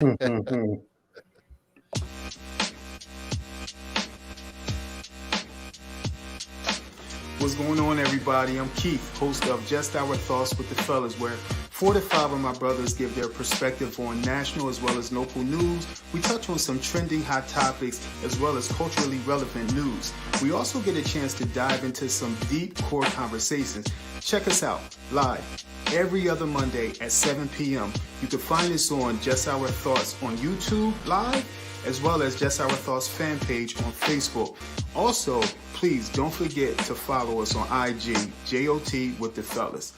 What's going on, everybody? I'm Keith, host of Just Our Thoughts with the Fellas, where 4 to 5 of my brothers give their perspective on national as well as local news. We touch on some trending hot topics as well as culturally relevant news. We also get a chance to dive into some deep core conversations. Check us out live every other Monday at 7 p.m. You can find us on Just Our Thoughts on YouTube live, as well as Just Our Thoughts fan page on Facebook. Also, please don't forget to follow us on IG, JOT with the Fellas.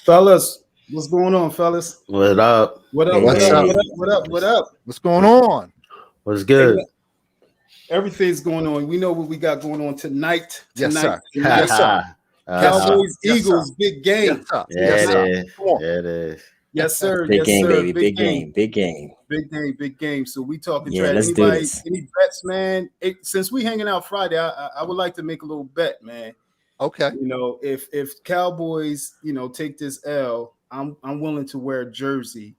Fellas, what's going on, fellas? What up? What up? What up? What up? What up? What up? What's going on? What's good? Hey, everything's going on. We know what we got going on tonight. Yes, sir. Yes, sir. Cowboys, Yes, Eagles, sir. big game. Yes, sir. Yeah, Yes, sir. it is. Come on. Yeah, it is. Yes, sir. Big yes, game, sir. baby. Big game. Big game. Big game. Big game. So we talking Yeah, trash. let's do Anybody, this. any bets, man? Since we hanging out Friday, I would like to make a little bet, man. Okay. You know, if Cowboys, take this L, I'm willing to wear a jersey,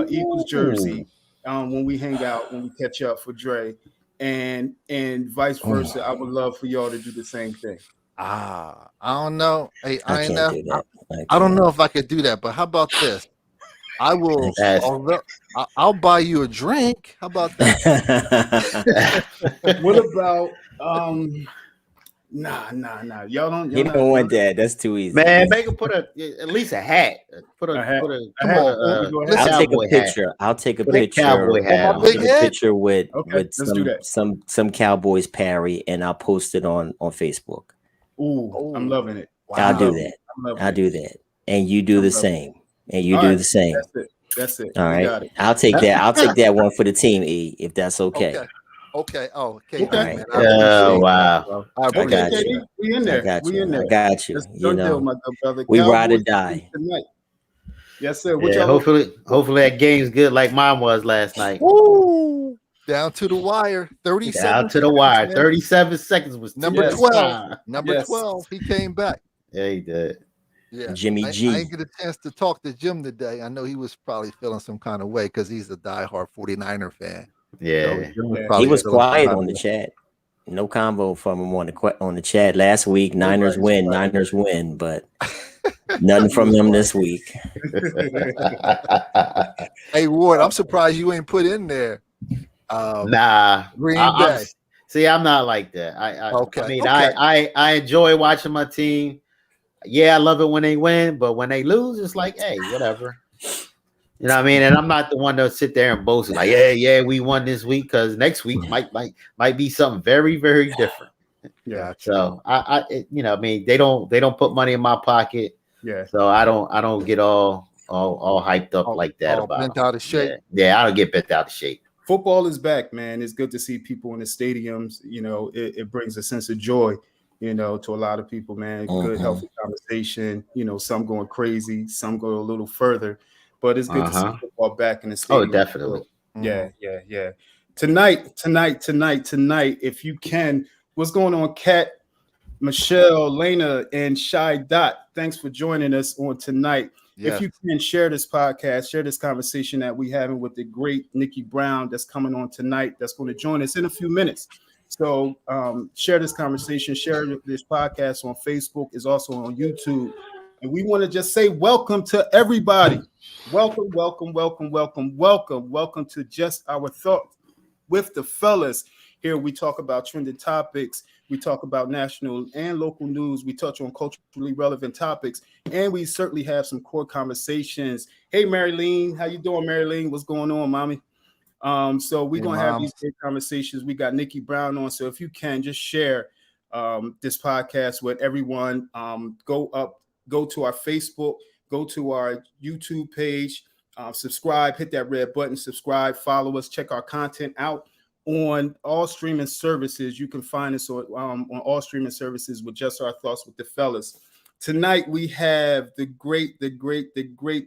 Eagles jersey, when we hang out, when we catch up for Dre, and vice versa. I would love for y'all to do the same thing. I don't know. Hey, I can't do that. I don't know if I could do that, but how about this? I will. I'll buy you a drink. How about that? What about Nah. Y'all don't. You don't want that. That's too easy. Man, make him put at least a hat. Put a hat. Come on. I'll take a cowboy picture. hat. I'll take a Put a picture. cowboy hat I'll on. take a picture with let's do that. some Cowboys parry, and I'll post it on Facebook. Ooh, I'm loving it. Wow. I'll do that. I'll do that, and you do the same. And you do the same. That's it. All We right. got it. I'll take that. I'll take that one for the team, E, if that's okay. Okay. Oh, okay. Okay. Man, Oh, wow. I Okay, appreciate got it. you. We in there. I got We you. in there. I got you. That's You done deal, know, my good brother. we Cowboys ride or die. tonight. Yes, sir. What Yeah, y'all hopefully that game's good like mine was last night. Woo! Down to the wire. 37. Down to the wire. 37 seconds was Number too 12. much. Number 12. He came back. Yeah, he did. Yeah. Jimmy I G. didn't get a chance to talk to Jim today. I know he was probably feeling some kind of way because he's a diehard 49er fan. Yeah. So He was feeling quiet some on the kind chat. No combo from him on the chat last week. Niners win, but nothing from him this week. Hey Ward, I'm surprised you ain't put in there. Nah. Green Bay. See, I'm not like that. I mean, Okay. I enjoy watching my team. Yeah, I love it when they win, but when they lose, it's like, hey, whatever. You know what I mean? And I'm not the one to sit there and boast like, yeah, we won this week, because next week might be something very, very different. Yeah. So I they don't put money in my pocket. Yeah. So I don't get all hyped up like that about bent out of shape. Yeah, I don't get bent out of shape. Football is back, man. It's good to see people in the stadiums. It brings a sense of joy, to a lot of people, man. Good, healthy conversation. Some going crazy, some go a little further, but it's good to see football back in the stadium. Oh, definitely. Yeah. Tonight, if you can, what's going on, Kat, Michelle, Lena, and Shy Dot? Thanks for joining us on tonight. Yes. If you can share this podcast, share this conversation that we having with the great Niki Brown that's coming on tonight, that's going to join us in a few minutes. So share this conversation, share this podcast on Facebook, is also on YouTube. And we want to just say welcome to everybody. Welcome to Just Our Thoughts with the Fellas. Here we talk about trending topics. We talk about national and local news. We touch on culturally relevant topics, and we certainly have some core conversations. Hey, Marilyn, how you doing, Marilyn? What's going on, mommy? So we're going to have these great conversations. We got Niki Brown on. So if you can, just share this podcast with everyone. Go to our Facebook, go to our YouTube page, subscribe, hit that red button, subscribe, follow us, check our content out on all streaming services. You can find us on all streaming services with Just Our Thoughts with the Fellas. Tonight we have the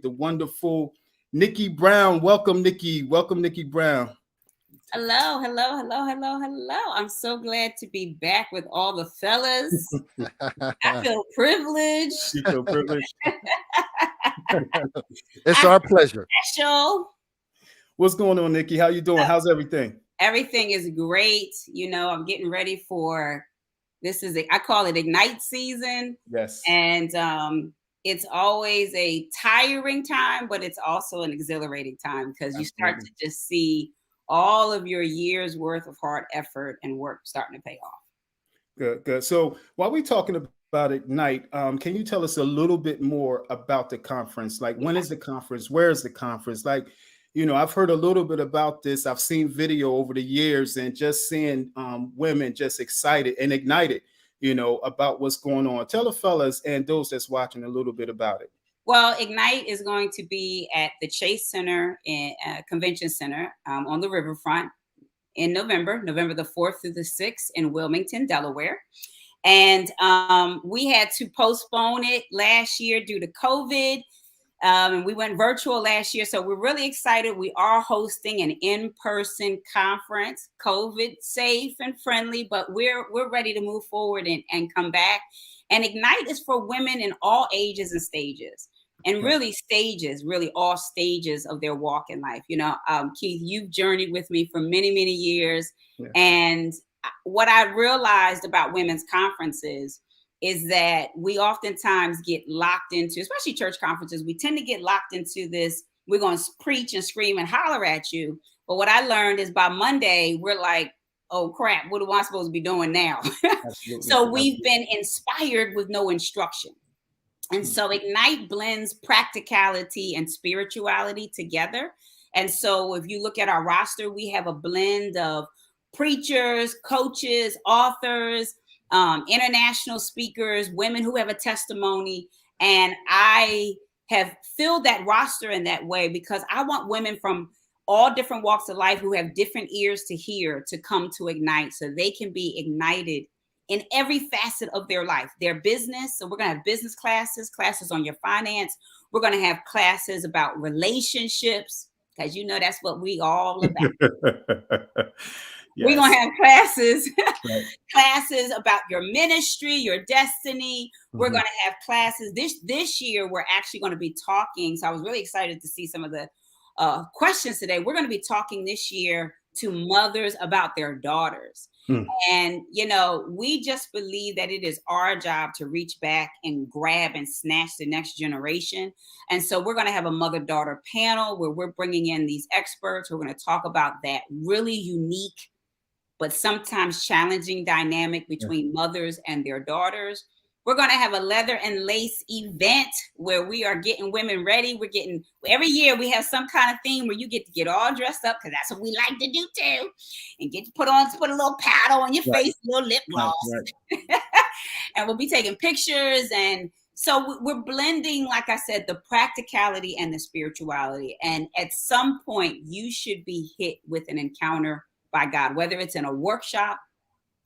wonderful Niki Brown. Welcome, Niki Brown. Hello. I'm so glad to be back with all the fellas. I feel privileged. You feel privileged? It's our pleasure. Special. What's going on, Niki? How you doing? How's everything? Everything is great. You know, I'm getting ready for I call it Ignite season. Yes. And it's always a tiring time, but it's also an exhilarating time because you start to just see all of your years worth of hard effort and work starting to pay off. Good, good. So while we're talking about Ignite, can you tell us a little bit more about the conference? Like, when is the conference? Where is the conference? Like, you know, I've heard a little bit about this. I've seen video over the years and just seeing women just excited and ignited, you know, about what's going on. Tell the fellas and those that's watching a little bit about it. Well, Ignite is going to be at the Chase Center in Convention Center on the riverfront in November the 4th through the 6th in Wilmington, Delaware. And we had to postpone it last year due to COVID. And we went virtual last year. So we're really excited. We are hosting an in-person conference, COVID safe and friendly, but we're ready to move forward and come back. And Ignite is for women in all ages and stages. And really all stages of their walk in life. You know, Keith, you've journeyed with me for many, many years. Yeah. And what I realized about women's conferences is that we oftentimes get locked into, especially church conferences, we tend to get locked into this, we're going to preach and scream and holler at you. But what I learned is by Monday, we're like, oh crap, what am I supposed to be doing now? So we've been inspired with no instruction. And so Ignite blends practicality and spirituality together. And so if you look at our roster, we have a blend of preachers, coaches, authors, international speakers, women who have a testimony. And I have filled that roster in that way because I want women from all different walks of life who have different ears to hear to come to Ignite so they can be ignited in every facet of their life, their business. So we're going to have business classes on your finance. We're going to have classes about relationships, because you know that's what we all about. Yes. We're going to have classes, classes about your ministry, your destiny. We're going to have classes. This year, we're actually going to be talking. So I was really excited to see some of the questions today. We're going to be talking this year to mothers about their daughters. And, you know, we just believe that it is our job to reach back and grab and snatch the next generation. And so we're going to have a mother-daughter panel where we're bringing in these experts. We're going to talk about that really unique, but sometimes challenging dynamic between mothers and their daughters. We're going to have a leather and lace event where we are getting women ready. Every year we have some kind of theme where you get to get all dressed up, because that's what we like to do too. And get to put a little powder on your face, a little lip gloss. And we'll be taking pictures. And so we're blending, like I said, the practicality and the spirituality. And at some point you should be hit with an encounter by God, whether it's in a workshop,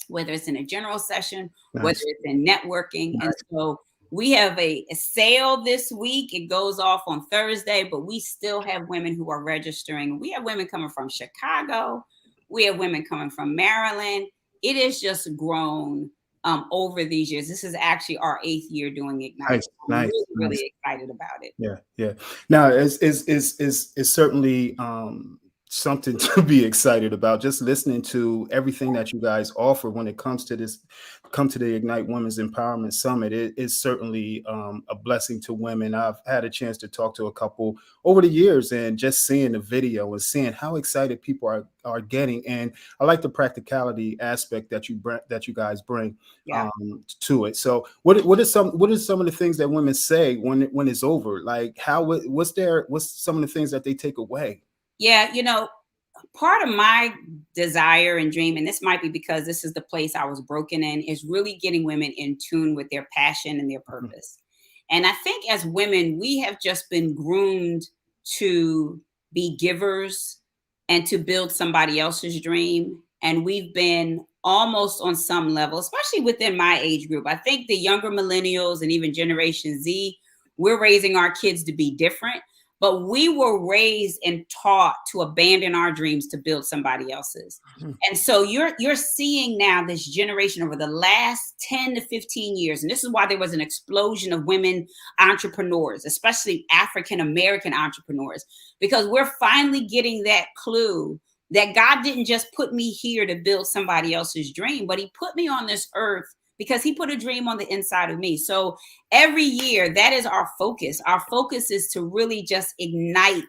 whether it's in a general session, whether it's in networking. And so we have a sale this week. It goes off on Thursday, but we still have women who are registering. We have women coming from Chicago. We have women coming from Maryland. It has just grown over these years. This is actually our 8th year doing Ignite. I'm really excited about it. Yeah. Now, it's certainly something to be excited about, just listening to everything that you guys offer when it comes to the Ignite Women's Empowerment Summit. It is certainly a blessing to women. I've had a chance to talk to a couple over the years, and just seeing the video and seeing how excited people are getting. And I like the practicality aspect that you guys bring to it. So what are some of the things that women say when it's over? Like, what's some of the things that they take away? Yeah, you know, part of my desire and dream, and this might be because this is the place I was broken in, is really getting women in tune with their passion and their purpose. And I think as women, we have just been groomed to be givers and to build somebody else's dream. And we've been almost on some level, especially within my age group. I think the younger millennials and even Generation Z, we're raising our kids to be different. but we were raised and taught to abandon our dreams to build somebody else's. And so you're seeing now this generation over the last 10 to 15 years, and this is why there was an explosion of women entrepreneurs, especially African American entrepreneurs, because we're finally getting that clue that God didn't just put me here to build somebody else's dream, but he put me on this earth because he put a dream on the inside of me. So every year, that is our focus. Our focus is to really just ignite,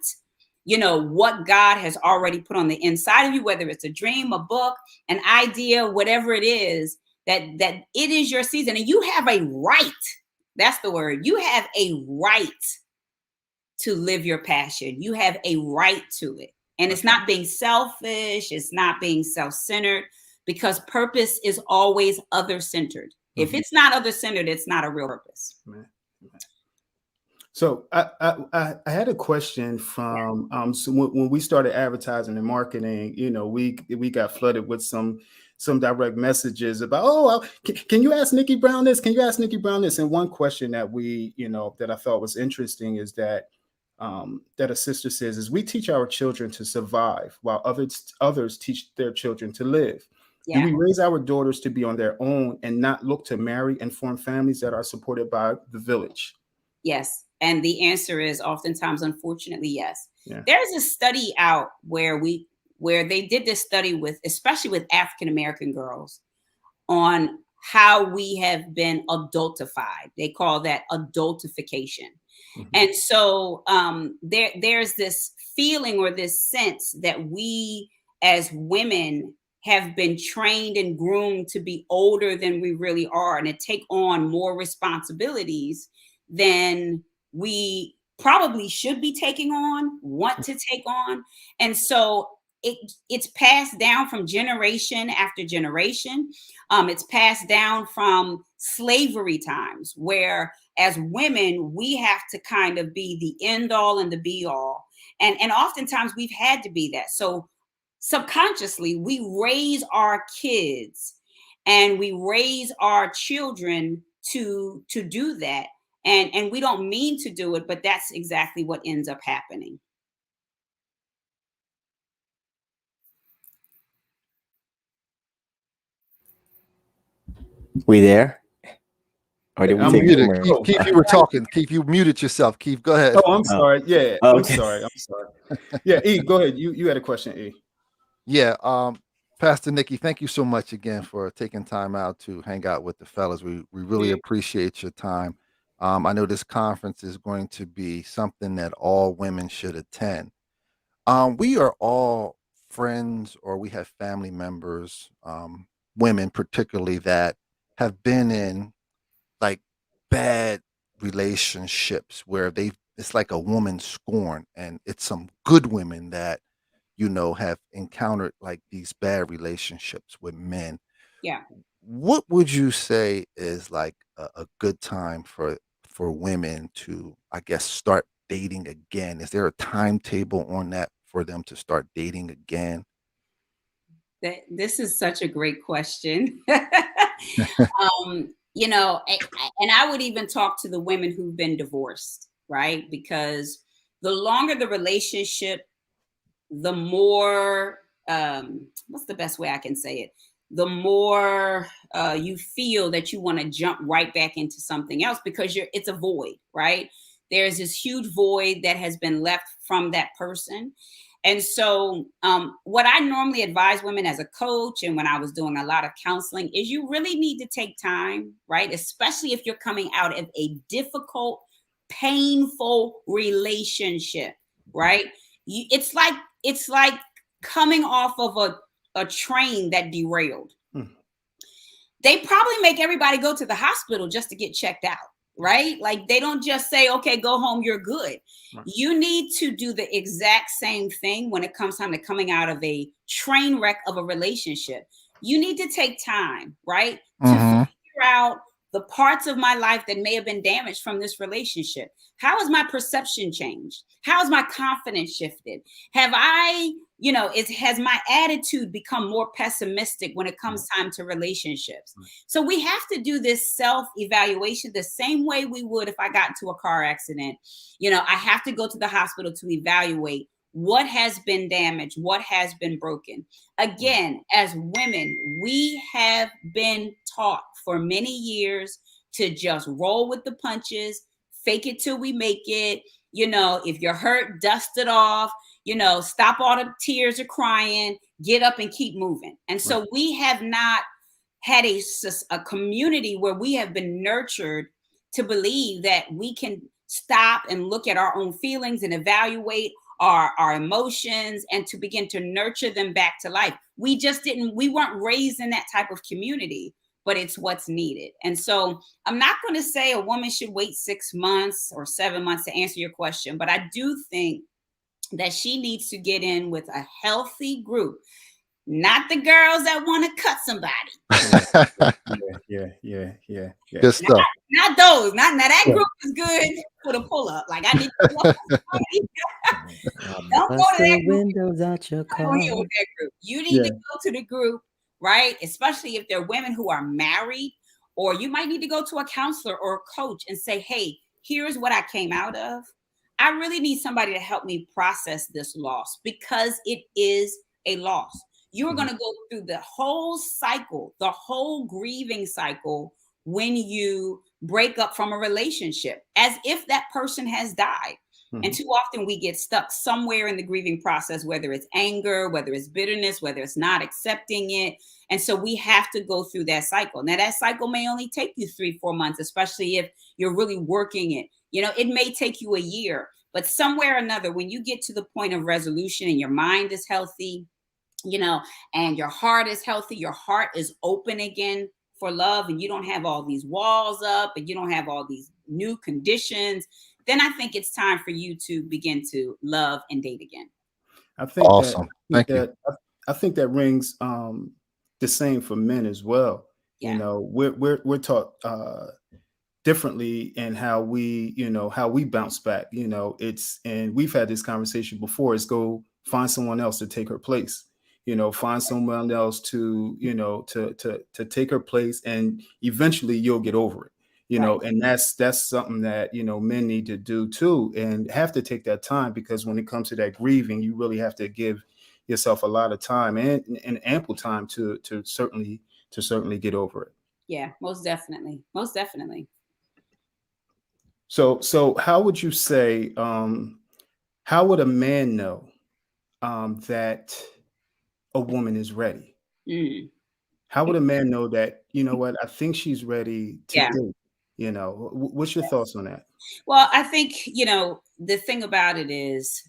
what God has already put on the inside of you, whether it's a dream, a book, an idea, whatever it is, that it is your season. And you have a right. That's the word. You have a right to live your passion. You have a right to it. And it's not being selfish. It's not being self-centered, because purpose is always other-centered. If it's not other-centered, it's not a real purpose. So I had a question from so when we started advertising and marketing, we got flooded with some direct messages about, can you ask Niki Brown this? Can you ask Niki Brown this? And one question that that I thought was interesting is that a sister says is, we teach our children to survive while others teach their children to live. Yeah. Do we raise our daughters to be on their own and not look to marry and form families that are supported by the village? Yes. And the answer is oftentimes, unfortunately, yes. Yeah. There's a study out where they did this study especially with African American girls, on how we have been adultified. They call that adultification. Mm-hmm. And so there's this feeling or this sense that we as women have been trained and groomed to be older than we really are, and to take on more responsibilities than we probably should be taking on, want to take on. And so it's passed down from generation after generation. It's passed down from slavery times, where as women, we have to kind of be the end all and the be all. And oftentimes we've had to be that. So subconsciously, we raise our kids and we raise our children to do that. And we don't mean to do it, but that's exactly what ends up happening. We there? Or did we take muted. Keith, you were talking. Keith, you muted yourself. Keith, go ahead. Oh, I'm sorry. Yeah, okay. I'm sorry. Yeah, E, go ahead. You had a question, E. Yeah, Pastor Niki, thank you so much again for taking time out to hang out with the fellas. We really appreciate your time. I know this conference is going to be something that all women should attend. We are all friends, or we have family members, women particularly, that have been in like bad relationships where it's like a woman scorn, and it's some good women that have encountered like these bad relationships with men. Yeah. What would you say is like a good time for women to, I guess, start dating again? Is there a timetable on that for them to start dating again? This is such a great question. And I would even talk to the women who've been divorced, right? Because the longer the relationship, the more, what's the best way I can say it? The more you feel that you want to jump right back into something else, because it's a void, right? There's this huge void that has been left from that person. And so what I normally advise women as a coach, and when I was doing a lot of counseling, is you really need to take time, right? Especially if you're coming out of a difficult, painful relationship, right? It's like coming off of a train that derailed. They probably make everybody go to the hospital just to get checked out, right? Like, they don't just say, okay, go home, you're good. Right. You need to do the exact same thing when it comes time to coming out of a train wreck of a relationship. You need to take time, right? To figure out the parts of my life that may have been damaged from this relationship. How has my perception changed? How has my confidence shifted? Have I, has my attitude become more pessimistic when it comes time to relationships? So we have to do this self-evaluation the same way we would if I got into a car accident. I have to go to the hospital to evaluate what has been damaged, what has been broken. Again, as women, we have been taught for many years to just roll with the punches, fake it till we make it. If you're hurt, dust it off. Stop all the tears of crying, get up and keep moving. And so we have not had a community where we have been nurtured to believe that we can stop and look at our own feelings and evaluate our emotions and to begin to nurture them back to life. We weren't raised in that type of community, but it's what's needed. And so I'm not going to say a woman should wait 6 months or 7 months to answer your question, but I do think that she needs to get in with a healthy group, not the girls that want to cut somebody. Yeah. Good stuff. Not those. Not now. That group is good for the pull up. Like I need to pull up somebody. Don't go to that group. Windows out your car. Don't deal with that group. You need to go to the group, right? Especially if they're women who are married, or you might need to go to a counselor or a coach and say, hey, here's what I came out of. I really need somebody to help me process this loss because it is a loss. You're going to go through the whole cycle, the whole grieving cycle when you break up from a relationship, as if that person has died. And too often we get stuck somewhere in the grieving process, whether it's anger, whether it's bitterness, whether it's not accepting it. And so we have to go through that cycle. Now, that cycle may only take you 3-4 months, especially if you're really working it. It may take you a year, but somewhere or another, when you get to the point of resolution and your mind is healthy, and your heart is healthy, your heart is open again for love, and you don't have all these walls up and you don't have all these new conditions, then I think it's time for you to begin to love and date again. I think awesome. Thank you. I think that rings the same for men as well. Yeah. We're taught differently in how we bounce back. And we've had this conversation before. It's go find someone else to take her place. Find someone else to take her place, and eventually you'll get over it. And that's something that, men need to do too, and have to take that time, because when it comes to that grieving, you really have to give yourself a lot of time and ample time to certainly get over it. Yeah, most definitely. Most definitely. So how would you say, how would a man know that a woman is ready? How would a man know that, what, I think she's ready to date? What's your thoughts on that? Well, I think, the thing about it is,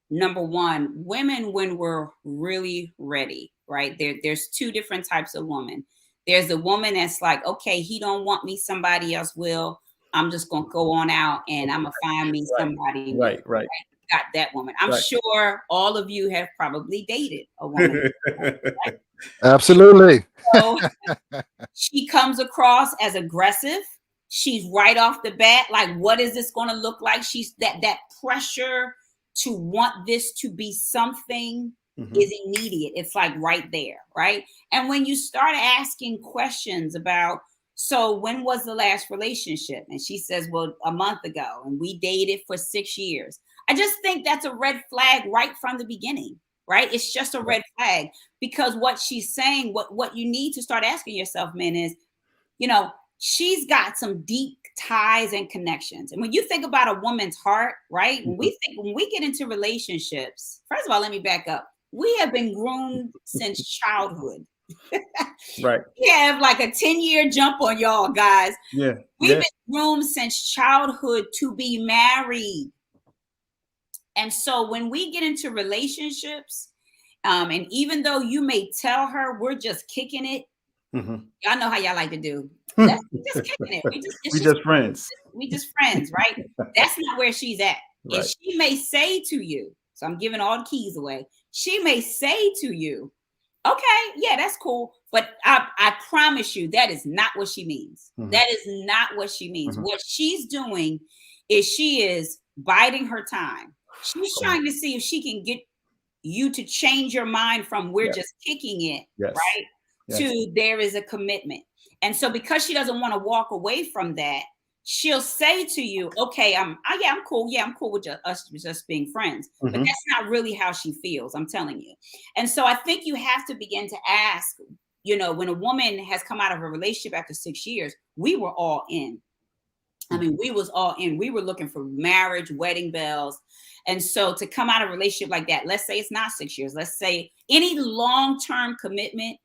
number one, women, when we're really ready, right? There's two different types of women. There's a woman that's like, okay, he don't want me, somebody else will. I'm just going to go on out and I'm going to find me somebody. Right. Got that woman. I'm sure all of you have probably dated a woman. Right? Absolutely. So she comes across as aggressive. She's right off the bat, like, what is this going to look like? She's that pressure to want this to be something is immediate. It's like right there, right? And when you start asking questions about, so when was the last relationship? And she says, well, a month ago, and we dated for 6 years. I just think that's a red flag right from the beginning, right? It's just a red flag, because what she's saying, what you need to start asking yourself, men, is, she's got some deep ties and connections. And when you think about a woman's heart, right? When we get into relationships, first of all, let me back up. We have been groomed since childhood. Right. We have like a 10-year jump on y'all, guys. Yeah. We've been groomed since childhood to be married. And so when we get into relationships, and even though you may tell her we're just kicking it, y'all know how y'all like to do. We just kicking it. We just friends. We just friends, right? That's not where she's at. Right. And she may say to you, so I'm giving all the keys away. She may say to you, okay, yeah, that's cool. But I promise you, that is not what she means. That is not what she means. What she's doing is she is biding her time. She's trying to see if she can get you to change your mind from we're Yes. just kicking it, Yes. right? Yes. To there is a commitment. And so because she doesn't want to walk away from that, she'll say to you, okay, I'm cool. Yeah, I'm cool with us just being friends. But that's not really how she feels, I'm telling you. And so I think you have to begin to ask, you know, when a woman has come out of a relationship after 6 years, we were all in. I mean, we was all in. We were looking for marriage, wedding bells. And so to come out of a relationship like that, let's say it's not 6 years, let's say any long-term commitment,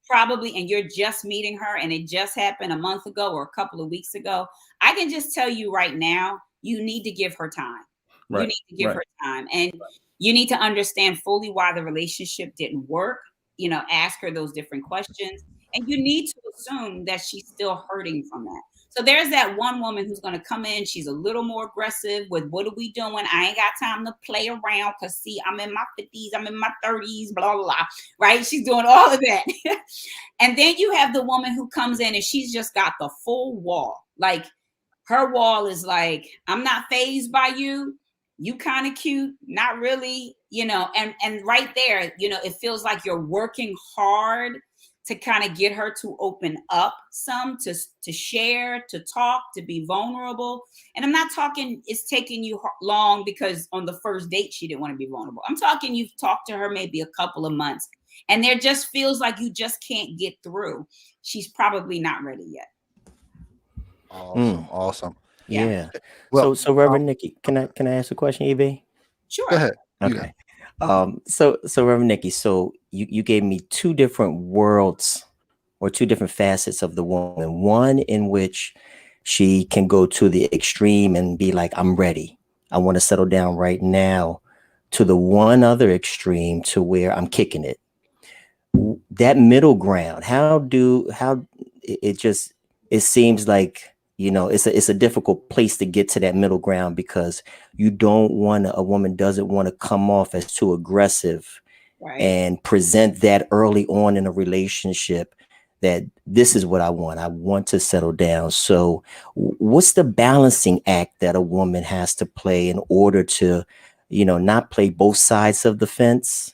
probably, and you're just meeting her and it just happened a month ago or a couple of weeks ago, I can just tell you right now, you need to give her time. You need to give her time, and you need to understand fully why the relationship didn't work. You know, ask her those different questions, and you need to assume that she's still hurting from that. So there's that one woman who's going to come in. She's a little more aggressive with, what are we doing? I ain't got time to play around because, see, I'm in my 50s, I'm in my 30s, blah, blah, blah, right? She's doing all of that. And then you have the woman who comes in and she's just got the full wall. Like, her wall is like, I'm not fazed by you. You kind of cute, not really, you know, and right there, you know, it feels like you're working hard to kind of get her to open up some, to share, to talk, to be vulnerable. And I'm not talking it's taking you long because on the first date she didn't want to be vulnerable. I'm talking you've talked to her maybe a couple of months and there just feels like you just can't get through. She's probably not ready yet. Awesome. Yeah. Well, so Reverend Nikki, can I ask a question, EB? Sure. Go ahead. Okay. So Reverend Nikki, so you gave me two different worlds or two different facets of the woman. One in which she can go to the extreme and be like, I'm ready. I want to settle down right now, to the one other extreme to where I'm kicking it. That middle ground, it seems like, you know, it's a difficult place to get to that middle ground, because a woman doesn't want to come off as too aggressive, right, and present that early on in a relationship that this is what I want to settle down. So what's the balancing act that a woman has to play in order to, you know, not play both sides of the fence,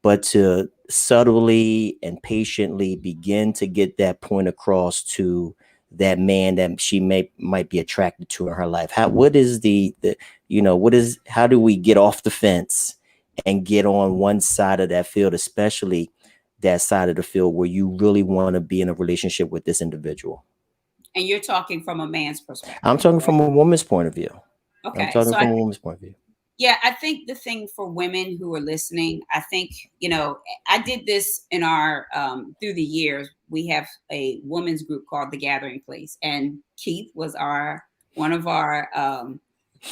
but to subtly and patiently begin to get that point across to that man that she might be attracted to in her life? How do we get off the fence and get on one side of that field, especially that side of the field where you really want to be in a relationship with this individual? And you're talking from a man's perspective. I'm talking from a woman's point of view. Okay. I'm talking from a woman's point of view. Yeah, I think the thing for women who are listening, I think, you know, I did this in our, through the years, we have a women's group called The Gathering Place. And Keith was one of our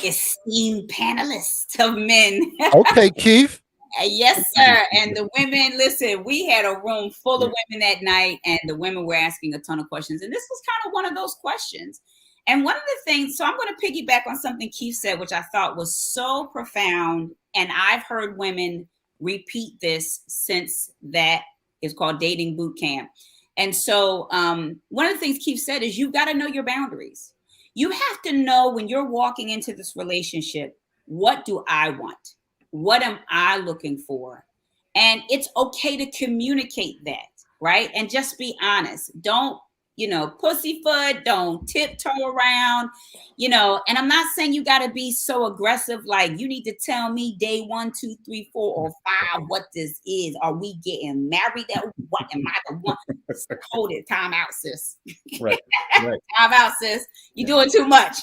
esteemed panelists of men. Okay, Keith. Yes, sir. And the women, listen, we had a room full of women that night, and the women were asking a ton of questions. And this was kind of one of those questions. And one of the things, so I'm going to piggyback on something Keith said, which I thought was so profound. And I've heard women repeat this since that is called dating boot camp. And so one of the things Keith said is you've got to know your boundaries. You have to know when you're walking into this relationship, what do I want? What am I looking for? And it's okay to communicate that, right? And just be honest. Don't, you know, pussyfoot, don't tiptoe around, you know, and I'm not saying you got to be so aggressive, like you need to tell me day 1, 2, 3, 4, or 5 what this is. Are we getting married? What am I the one? Hold it, time out, sis. Right. Time out, sis. You're doing too much.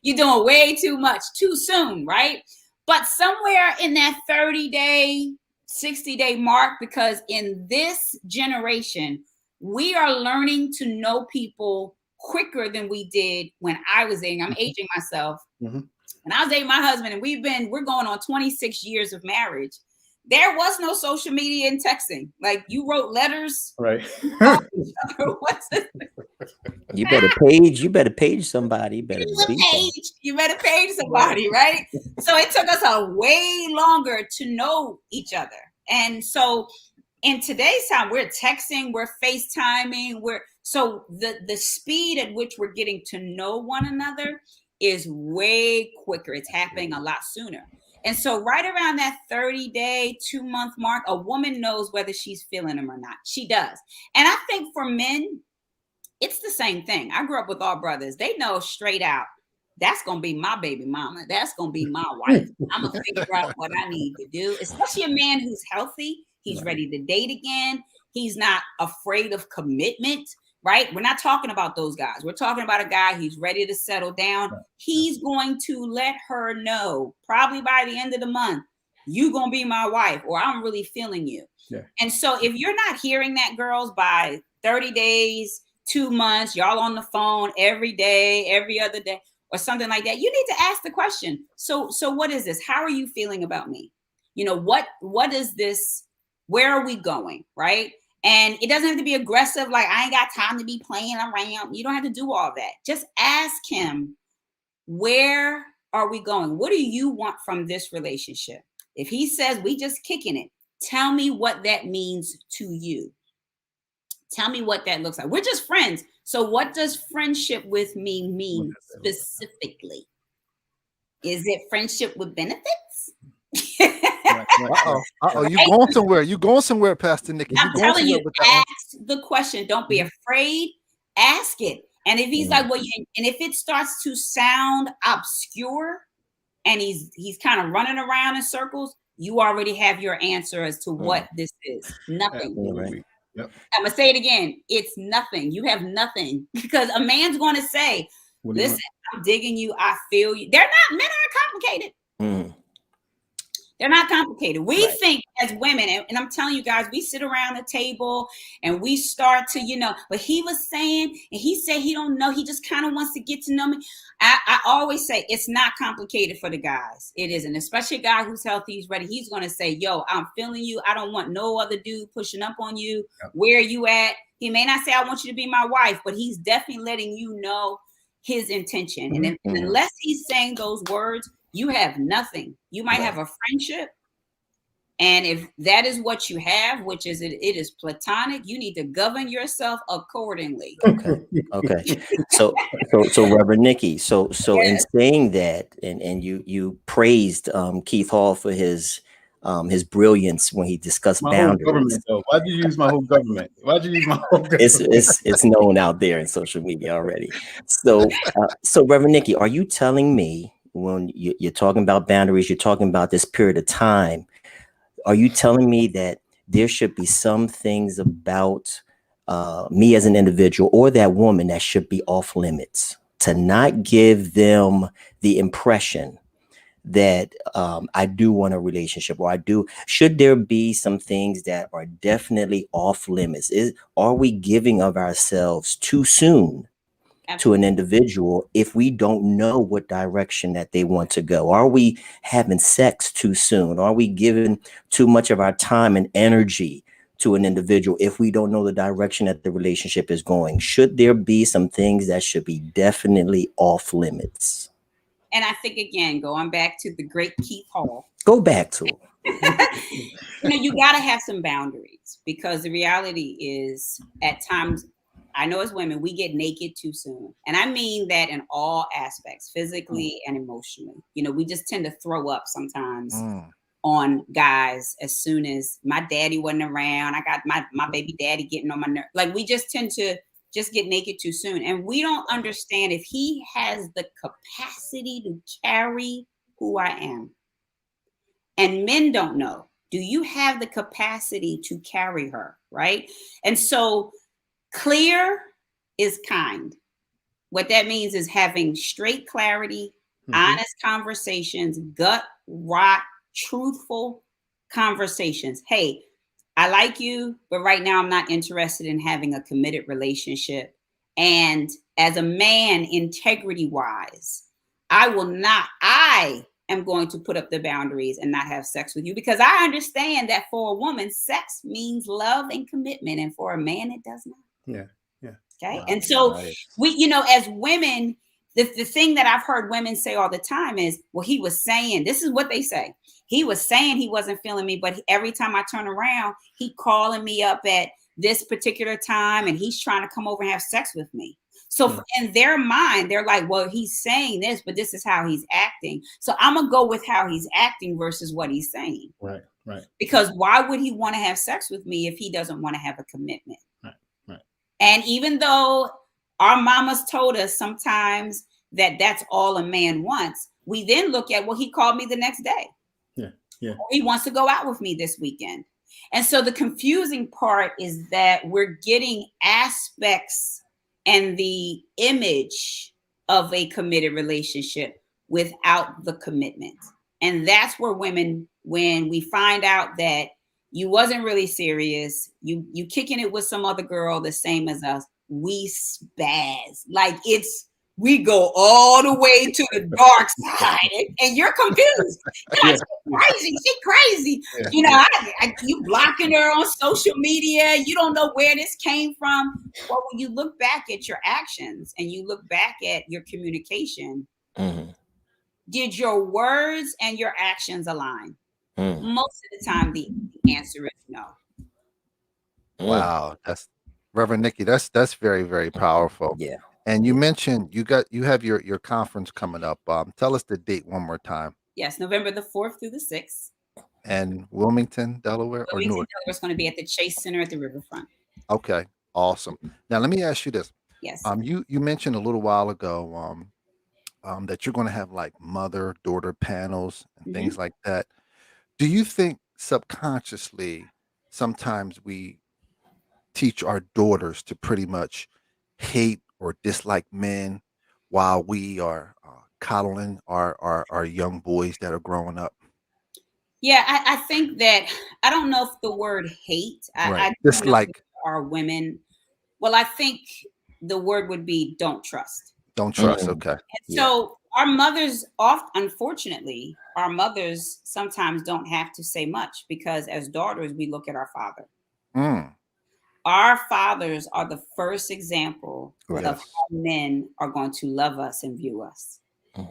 You're doing way too much, too soon, right? But somewhere in that 30-day, 60-day mark, because in this generation, we are learning to know people quicker than we did when I was dating. I'm aging myself. And I was dating my husband, and we're going on 26 years of marriage. There was no social media and texting. Like, you wrote letters. Right. You better page somebody. You better page somebody, right? So it took us a way longer to know each other. And so in today's time, we're texting, we're FaceTiming, so the speed at which we're getting to know one another is way quicker. It's happening a lot sooner. And so right around that 30-day, 2-month mark, a woman knows whether she's feeling him or not. She does. And I think for men, it's the same thing. I grew up with all brothers. They know straight out, that's going to be my baby mama. That's going to be my wife. I'm going to figure out what I need to do, especially a man who's healthy. He's ready to date again. He's not afraid of commitment, right? We're not talking about those guys. We're talking about a guy who's ready to settle down. He's going to let her know, probably by the end of the month, you're going to be my wife, or I'm really feeling you. Yeah. And so if you're not hearing that, girls, by 30 days, 2 months, y'all on the phone every day, every other day, or something like that, you need to ask the question. So what is this? How are you feeling about me? You know, what is this? Where are we going? Right? And it doesn't have to be aggressive. Like, I ain't got time to be playing around. You don't have to do all that. Just ask him, where are we going? What do you want from this relationship? If he says we just kicking it, tell me what that means to you. Tell me what that looks like. We're just friends. So what does friendship with me mean specifically? Is it friendship with benefits? You going somewhere? You going somewhere, Pastor Niki? I'm telling you, ask the question. Don't be afraid. Ask it. And if he's like, well, and if it starts to sound obscure, and he's kind of running around in circles, you already have your answer as to what this is. Nothing. Right. Yep. I'm gonna say it again. It's nothing. You have nothing, because a man's going to say, "Listen, I'm digging you. I feel you." Men aren't complicated. They're not complicated. We think as women, and I'm telling you guys, we sit around the table and we start to, but he was saying, and he said he don't know. He just kind of wants to get to know me. I always say it's not complicated for the guys. It isn't, especially a guy who's healthy, he's ready. He's going to say, yo, I'm feeling you. I don't want no other dude pushing up on you. Yep. Where are you at? He may not say, I want you to be my wife, but he's definitely letting you know his intention. And unless he's saying those words, you have nothing. You might have a friendship. And if that is what you have, which is it is platonic, you need to govern yourself accordingly. Okay. So Reverend Niki, so in saying that, and you praised Keith Hall for his brilliance when he discussed boundaries. Why'd you use my whole government? It's known out there in social media already. So Reverend Niki, are you telling me, when you're talking about boundaries, you're talking about this period of time, are you telling me that there should be some things about me as an individual or that woman that should be off limits, to not give them the impression that I do want a relationship, or should there be some things that are definitely off limits? Are we giving of ourselves too soon to an individual if we don't know what direction that they want to go? Are we having sex too soon? Are we giving too much of our time and energy to an individual if we don't know the direction that the relationship is going? Should there be some things that should be definitely off limits? And I think, again, going back to the great Keith Hall. Go back to him. You got to have some boundaries, because the reality is, at times, I know as women, we get naked too soon. And I mean that in all aspects, physically and emotionally. We just tend to throw up sometimes on guys as soon as my daddy wasn't around. I got my baby daddy getting on my nerves. Like, we just tend to just get naked too soon. And we don't understand if he has the capacity to carry who I am. And men don't know. Do you have the capacity to carry her? Right? And so clear is kind. What that means is having straight clarity, honest conversations, gut rot, truthful conversations. Hey, I like you, but right now I'm not interested in having a committed relationship. And as a man, integrity wise, I am going to put up the boundaries and not have sex with you, because I understand that for a woman, sex means love and commitment. And for a man, it does not. Yeah. Okay. Wow. And so we, as women, the thing that I've heard women say all the time is, well, he was saying, this is what they say. He was saying he wasn't feeling me, but every time I turn around, he calling me up at this particular time and he's trying to come over and have sex with me. So in their mind, they're like, well, he's saying this, but this is how he's acting. So I'm going to go with how he's acting versus what he's saying. Right. Because why would he want to have sex with me if he doesn't want to have a commitment? Right. And even though our mamas told us sometimes that that's all a man wants, we then look at, well, he called me the next day. Yeah. Or he wants to go out with me this weekend. And so the confusing part is that we're getting aspects and the image of a committed relationship without the commitment. And that's where women, when we find out that you wasn't really serious, you kicking it with some other girl the same as us, we spaz. Like we go all the way to the dark side, and you're confused. You're like, she's crazy. Yeah. You know, you blocking her on social media. You don't know where this came from. Well, when you look back at your actions and you look back at your communication, did your words and your actions align? Most of the time, the answer is no. Wow, that's Reverend Niki. That's very, very powerful. Yeah. And you mentioned you have your conference coming up. Tell us the date one more time. Yes, November the 4th through the 6th. And Wilmington, Delaware, or Newark? Delaware is going to be at the Chase Center at the riverfront. Okay, awesome. Now let me ask you this. Yes. You mentioned a little while ago that you're going to have like mother-daughter panels and things like that. Do you think subconsciously sometimes we teach our daughters to pretty much hate or dislike men while we are coddling our young boys that are growing up? Yeah, I think that I don't know if the word hate, I dislike our women. Well, I think the word would be don't trust. Don't trust. Okay. And so our mothers unfortunately, our mothers sometimes don't have to say much because as daughters, we look at our father. Our fathers are the first example of how men are going to love us and view us.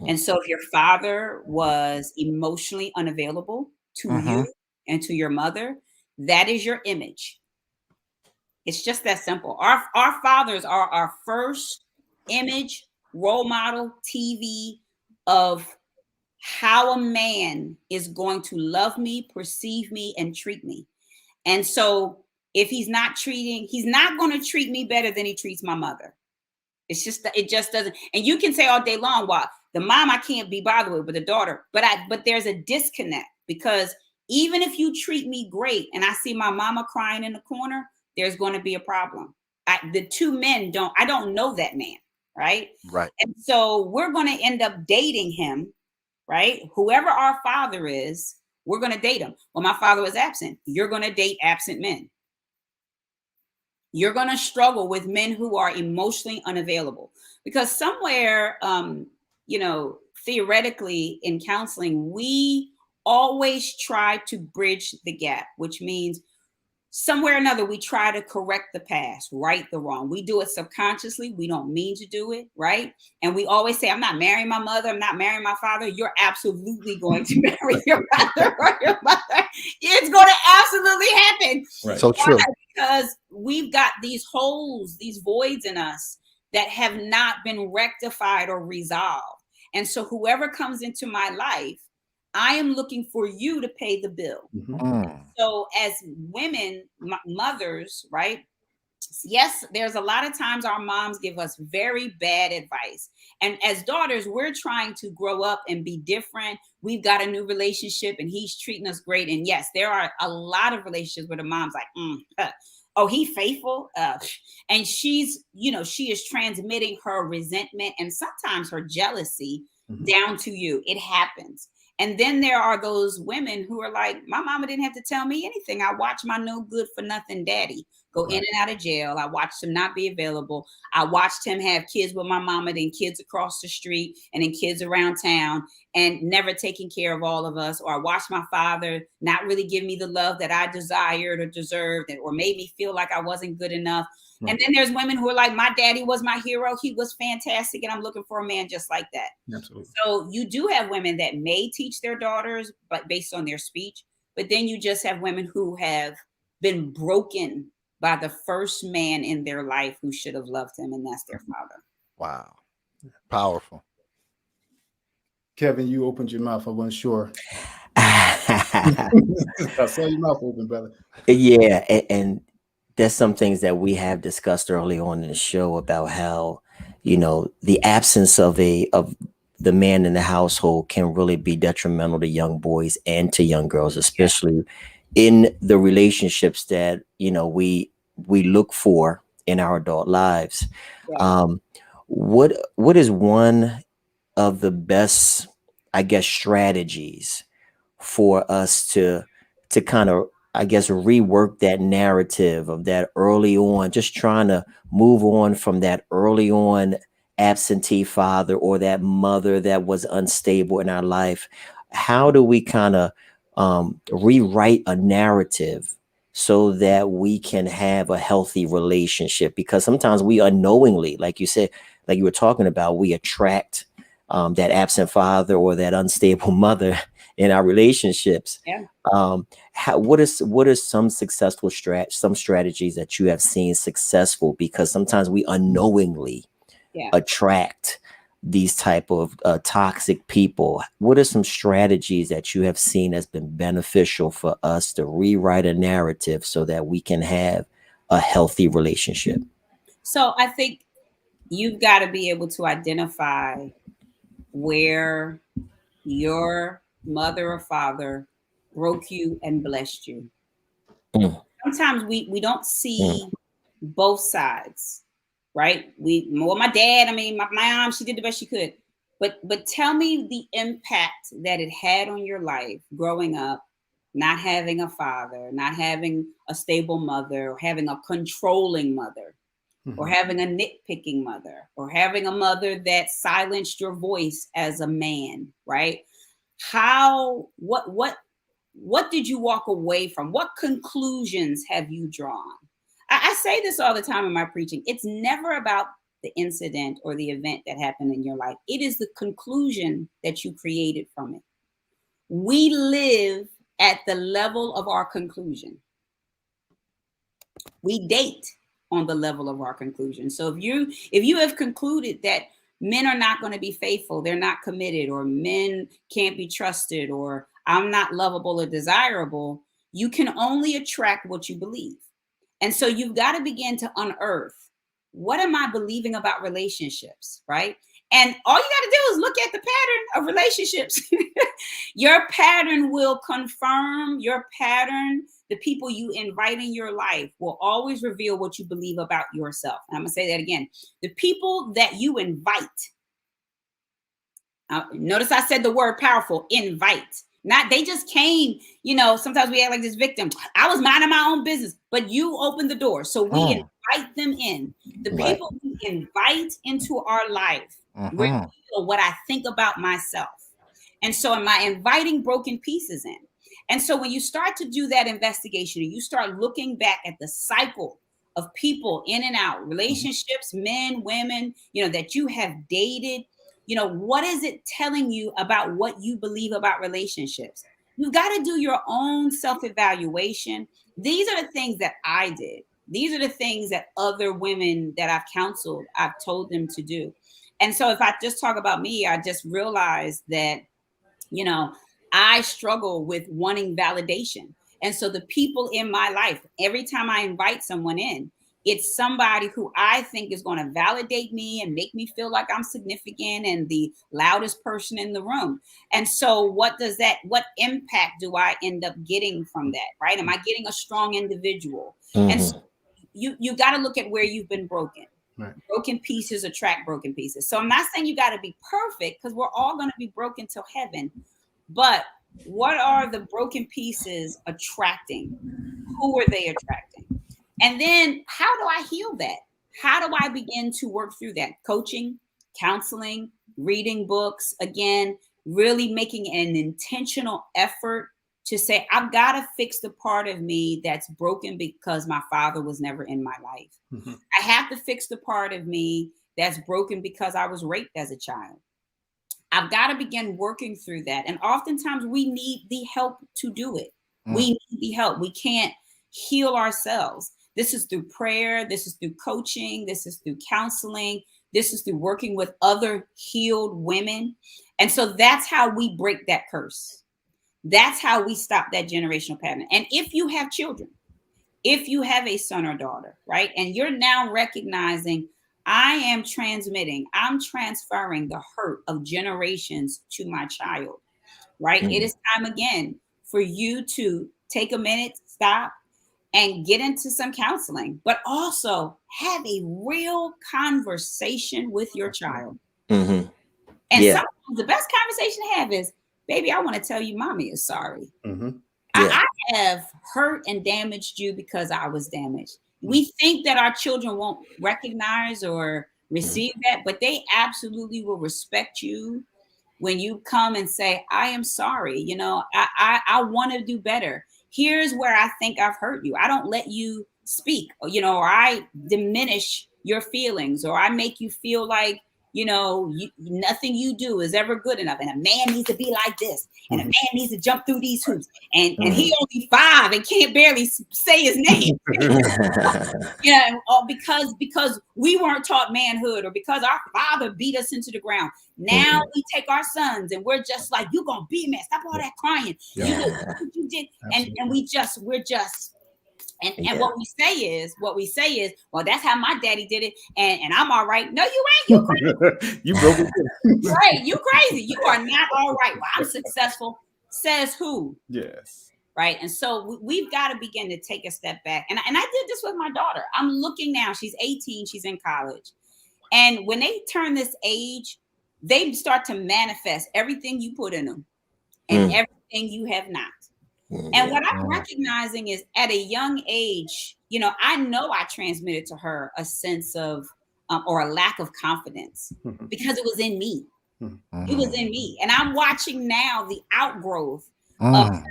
And so if your father was emotionally unavailable to you and to your mother, that is your image. It's just that simple. Our fathers are our first image, role model, TV of how a man is going to love me, perceive me, and treat me. And so if he's not going to treat me better than he treats my mother. It's just that it just doesn't. And you can say all day long, well, the mom I can't be bothered with, but the daughter. But there's a disconnect because even if you treat me great and I see my mama crying in the corner, there's going to be a problem. The two men I don't know that man, right? Right. And so we're going to end up dating him, right? Whoever our father is, we're going to date him. Well, my father was absent. You're going to date absent men. You're going to struggle with men who are emotionally unavailable because somewhere, theoretically in counseling, we always try to bridge the gap, which means somewhere or another, we try to correct the past, right the wrong. We do it subconsciously. We don't mean to do it, right? And we always say, I'm not marrying my mother. I'm not marrying my father. You're absolutely going to marry your father or your mother. It's going to absolutely happen. Right. So true. Because we've got these holes, these voids in us that have not been rectified or resolved. And so whoever comes into my life, I am looking for you to pay the bill. So as women, mothers, right? Yes, there's a lot of times our moms give us very bad advice. And as daughters, we're trying to grow up and be different. We've got a new relationship and he's treating us great. And yes, there are a lot of relationships where the mom's like, oh, he faithful. And she is transmitting her resentment and sometimes her jealousy down to you. It happens. And then there are those women who are like, my mama didn't have to tell me anything. I watched my no good for nothing daddy go in and out of jail. I watched him not be available. I watched him have kids with my mama, then kids across the street, and then kids around town, and never taking care of all of us. Or I watched my father not really give me the love that I desired or deserved, or made me feel like I wasn't good enough. And then there's women who are like, my daddy was my hero. He was fantastic. And I'm looking for a man just like that. Absolutely. So you do have women that may teach their daughters, but based on their speech. But then you just have women who have been broken by the first man in their life who should have loved him. And that's their father. Wow. Powerful. Kevin, you opened your mouth. I wasn't sure. I saw your mouth open, brother. Yeah, and there's some things that we have discussed early on in the show about how, the absence of the man in the household can really be detrimental to young boys and to young girls, especially in the relationships that we look for in our adult lives. Yeah. What is one of the best, I guess, strategies for us to kind of, I guess, rework that narrative of that early on, just trying to move on from that early on absentee father or that mother that was unstable in our life? How do we kind of rewrite a narrative so that we can have a healthy relationship? Because sometimes we unknowingly, like you said, like you were talking about, we attract that absent father or that unstable mother in our relationships. Yeah. What is some successful some strategies that you have seen successful? Because sometimes we unknowingly attract these type of toxic people. What are some strategies that you have seen has been beneficial for us to rewrite a narrative so that we can have a healthy relationship? So I think you've got to be able to identify where your mother or father broke you and blessed you. Mm. Sometimes we don't see both sides, right? My dad, I mean, my mom, she did the best she could. But tell me the impact that it had on your life growing up, not having a father, not having a stable mother, or having a controlling mother, or having a nitpicking mother, or having a mother that silenced your voice as a man, right? What did you walk away from? What conclusions have you drawn? I say this all the time in my preaching. It's never about the incident or the event that happened in your life. It is the conclusion that you created from it. We live at the level of our conclusion. We date on the level of our conclusion. So if you have concluded that men are not going to be faithful, they're not committed, or men can't be trusted, or I'm not lovable or desirable, you can only attract what you believe. And so you've got to begin to unearth, what am I believing about relationships, right? And all you got to do is look at the pattern of relationships. Your pattern will confirm your pattern. The people you invite in your life will always reveal what you believe about yourself. And I'm going to say that again. The people that you invite, notice I said the word powerful, invite. Not they just came, sometimes we act like this victim. I was minding my own business, but you opened the door. So we invite them in. The people we invite into our life reveal what I think about myself. And so am I inviting broken pieces in? And so when you start to do that investigation and you start looking back at the cycle of people in and out, relationships, men, women, that you have dated, what is it telling you about what you believe about relationships? You've got to do your own self-evaluation. These are the things that I did. These are the things that other women that I've counseled, I've told them to do. And so if I just talk about me, I just realized that, I struggle with wanting validation. And so the people in my life, every time I invite someone in, it's somebody who I think is going to validate me and make me feel like I'm significant and the loudest person in the room. And so what impact do I end up getting from that, right? Am I getting a strong individual? And so you got to look at where you've been broken. Right. Broken pieces attract broken pieces. So I'm not saying you got to be perfect, because we're all going to be broken till heaven. But what are the broken pieces attracting? Who are they attracting? And then how do I heal that? How do I begin to work through that? Coaching, counseling, reading books, again, really making an intentional effort to say, I've got to fix the part of me that's broken because my father was never in my life. Mm-hmm. I have to fix the part of me that's broken because I was raped as a child. I've got to begin working through that. And oftentimes we need the help to do it. We need the help. We can't heal ourselves. This is through prayer. This is through coaching. This is through counseling. This is through working with other healed women. And so that's how we break that curse. That's how we stop that generational pattern. And if you have children, if you have a son or daughter, right, and you're now recognizing, I am transmitting, I'm transferring the hurt of generations to my child, right? It is time again for you to take a minute, stop, and get into some counseling, but also have a real conversation with your child. Mm-hmm. And Yeah. sometimes the best conversation to have is, baby, I want to tell you mommy is sorry. Mm-hmm. I have hurt and damaged you because I was damaged. We think that our children won't recognize or receive that, but they absolutely will respect you when you come and say, I am sorry. You know, I want to do better. Here's where I think I've hurt you. I don't let you speak, or, you know, or I diminish your feelings, or I make you feel like, you know, nothing you do is ever good enough. And a man needs to be like this. And a man needs to jump through these hoops. And he only 5 and can't barely say his name. Yeah, because we weren't taught manhood, or because our father beat us into the ground. Now we take our sons and we're just like, you're gonna be a man. Stop all that crying. You did. And we're just and what we say is, well, that's how my daddy did it, and I'm all right. No, you ain't. You crazy. You broke it. Right, you crazy. You are not all right. Well, I'm successful. Says who? Yes. Right. And so we've got to begin to take a step back. And I did this with my daughter. I'm looking now. She's 18. She's in college. And when they turn this age, they start to manifest everything you put in them and everything you have not. And what I'm recognizing is, at a young age, you know I transmitted to her a sense of or a lack of confidence because it was in me. It was in me. And I'm watching now the outgrowth of her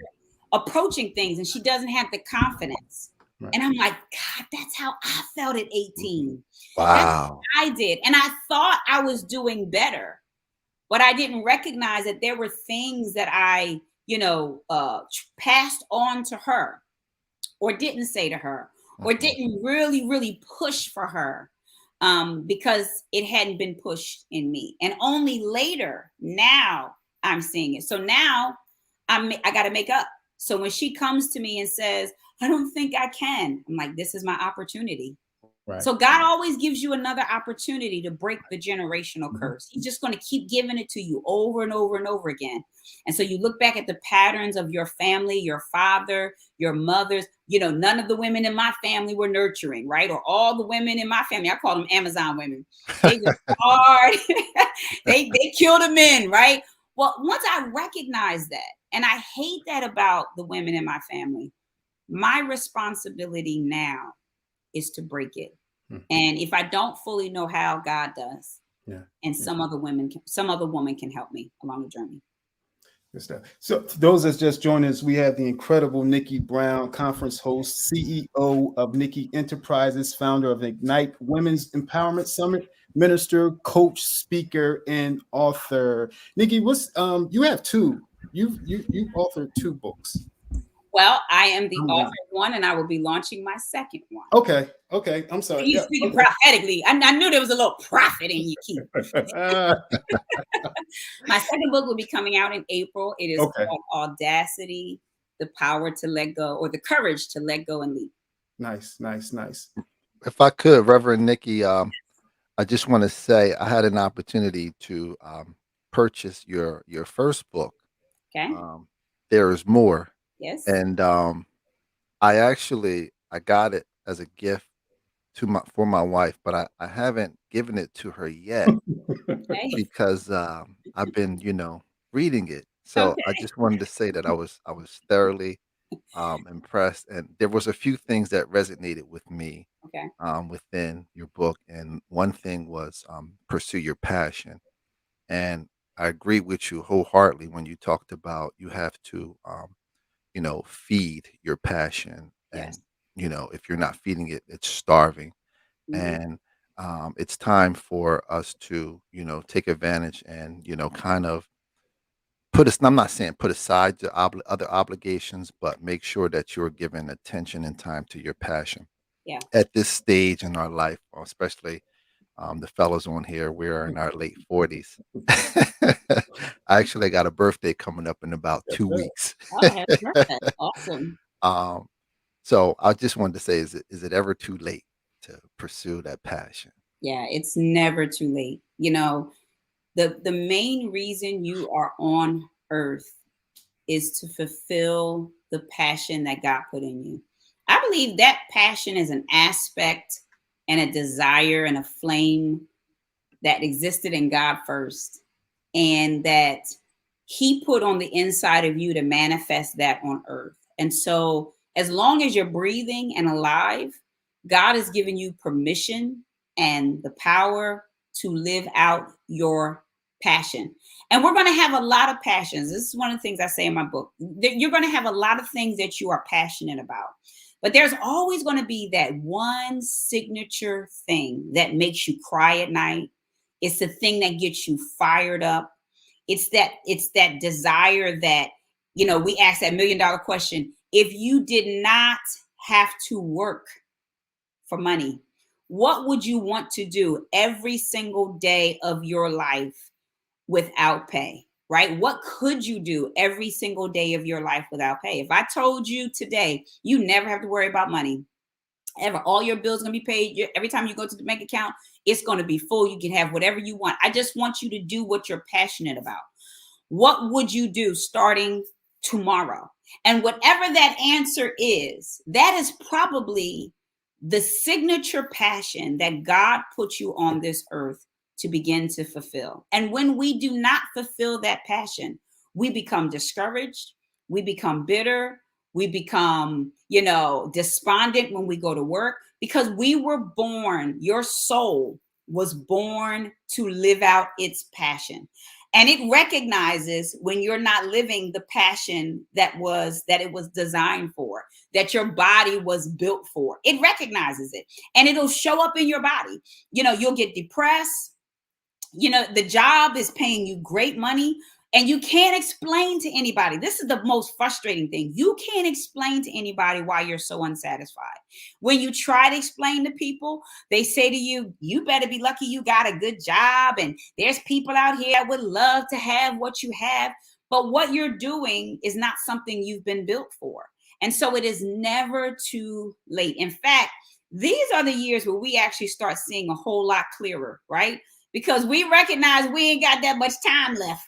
approaching things, and she doesn't have the confidence. Right. And I'm like, God, that's how I felt at 18. Wow. That's what I did. And I thought I was doing better, but I didn't recognize that there were things that I passed on to her, or didn't say to her, or didn't really push for her, because it hadn't been pushed in me. And only later, now I'm seeing it. So now I got to make up. So when she comes to me and says, I don't think I can, I'm like, this is my opportunity. Right. So God always gives you another opportunity to break the generational curse. He's just going to keep giving it to you over and over and over again. And so you look back at the patterns of your family, your father, your mothers. None of the women in my family were nurturing, right? Or all the women in my family, I call them Amazon women. They were hard. they killed the men, right? Well, once I recognized that, and I hate that about the women in my family, my responsibility now is to break it. And if I don't fully know how, God does. Yeah. And some other woman can help me along the journey. Good stuff. So those that's just joined us, we have the incredible Niki Brown, conference host, CEO of Niki Enterprises, founder of Ignite Women's Empowerment Summit, minister, coach, speaker, and author. Niki, you have two. You authored 2 books. Well, I am the author of one, and I will be launching my second one. Okay. I'm sorry. You speaking prophetically. I knew there was a little prophet in you, Keith. My second book will be coming out in April. It is called Audacity, the Power to Let Go, or the Courage to Let Go and Leap. Nice. If I could, Reverend Niki, I just want to say I had an opportunity to purchase your first book. Okay. There is More. Yes. And I got it as a gift for my wife, but I haven't given it to her yet because I've been, reading it. So I just wanted to say that I was thoroughly impressed, and there was a few things that resonated with me within your book. And one thing was pursue your passion. And I agree with you wholeheartedly when you talked about you have to feed your passion. And, if you're not feeding it, it's starving. And it's time for us to, take advantage and, kind of I'm not saying put aside the other obligations, but make sure that you're giving attention and time to your passion. Yeah. At this stage in our life, especially The fellas on here, we're in our late 40s. I actually got a birthday coming up in about 2 weeks. Oh, happy birthday. Awesome. So I just wanted to say, is it ever too late to pursue that passion? Yeah, it's never too late. You know, the main reason you are on earth is to fulfill the passion that God put in you. I believe that passion is an aspect and a desire and a flame that existed in God first, and that he put on the inside of you to manifest that on earth. And so as long as you're breathing and alive, God has given you permission and the power to live out your passion. And we're going to have a lot of passions. This is one of the things I say in my book. You're going to have a lot of things that you are passionate about. But there's always going to be that one signature thing that makes you cry at night. It's the thing that gets you fired up. It's that desire that, you know, we ask that $1 million question. If you did not have to work for money, what would you want to do every single day of your life without pay, right? What could you do every single day of your life without pay? If I told you today, you never have to worry about money ever, all your bills are going to be paid. Every time you go to the bank account, it's going to be full. You can have whatever you want. I just want you to do what you're passionate about. What would you do starting tomorrow? And whatever that answer is, that is probably the signature passion that God put you on this earth to begin to fulfill. And when we do not fulfill that passion, we become discouraged, we become bitter, we become, you know, despondent when we go to work, because we were born, your soul was born to live out its passion. And it recognizes when you're not living the passion that it was designed for, that your body was built for. It recognizes it, and it'll show up in your body. You know, you'll get depressed. You know, the job is paying you great money, and you can't explain to anybody. This is the most frustrating thing. You can't explain to anybody why you're so unsatisfied. When you try to explain to people, they say to you, you better be lucky you got a good job. And there's people out here that would love to have what you have. But what you're doing is not something you've been built for. And so it is never too late. In fact, these are the years where we actually start seeing a whole lot clearer, right? Because we recognize we ain't got that much time left.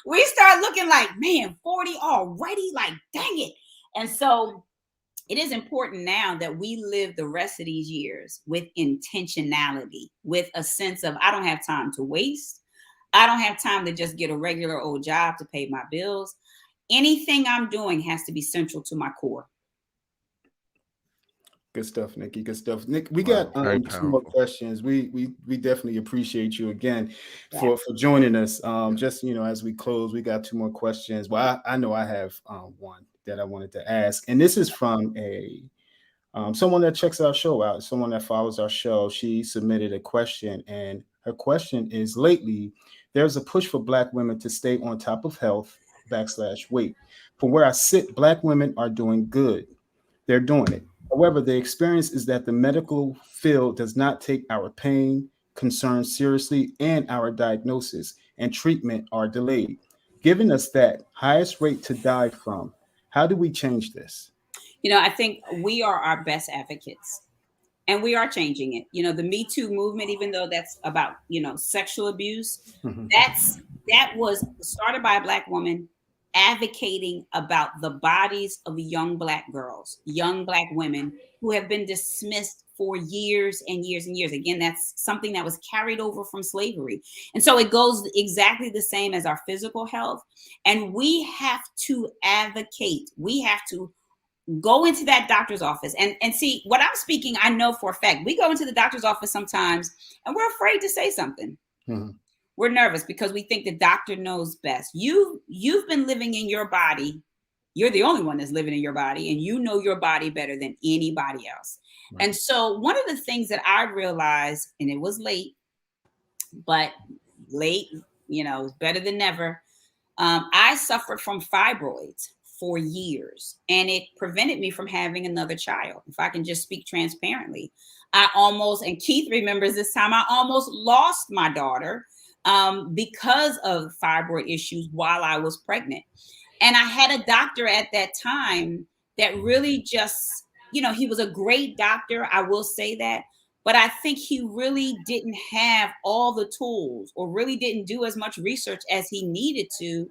We start looking like, man, 40 already, like, dang it. And so it is important now that we live the rest of these years with intentionality, with a sense of, I don't have time to waste. I don't have time to just get a regular old job to pay my bills. Anything I'm doing has to be central to my core. Good stuff, Nikki. Good stuff, Nick. We got two more questions. We definitely appreciate you again for joining us. Just, you know, as we close, we got two more questions. Well, I know I have one that I wanted to ask, and this is from someone that checks our show out, someone that follows our show. She submitted a question, and her question is: lately, there's a push for Black women to stay on top of health / weight. From where I sit, Black women are doing good. They're doing it. However, the experience is that the medical field does not take our pain, concerns seriously, and our diagnosis and treatment are delayed, giving us that highest rate to die from. How do we change this? You know, I think we are our best advocates, and we are changing it. You know, the Me Too movement, even though that's about, you know, sexual abuse, that was started by a Black woman advocating about the bodies of young Black girls, young Black women who have been dismissed for years and years and years. Again, that's something that was carried over from slavery. And so it goes exactly the same as our physical health. And we have to advocate. We have to go into that doctor's office and see what I'm speaking. I know for a fact, we go into the doctor's office sometimes and we're afraid to say something. Mm-hmm. We're nervous because we think the doctor knows best. You've been living in your body. You're the only one that's living in your body, and you know your body better than anybody else. Right. And so one of the things that I realized, and it was late, but late, you know, is better than never. I suffered from fibroids for years, and it prevented me from having another child. If I can just speak transparently, I almost, and Keith remembers this time, I almost lost my daughter because of fibroid issues while I was pregnant. And I had a doctor at that time that really just, he was a great doctor, I will say that, but I think he really didn't have all the tools, or really didn't do as much research as he needed to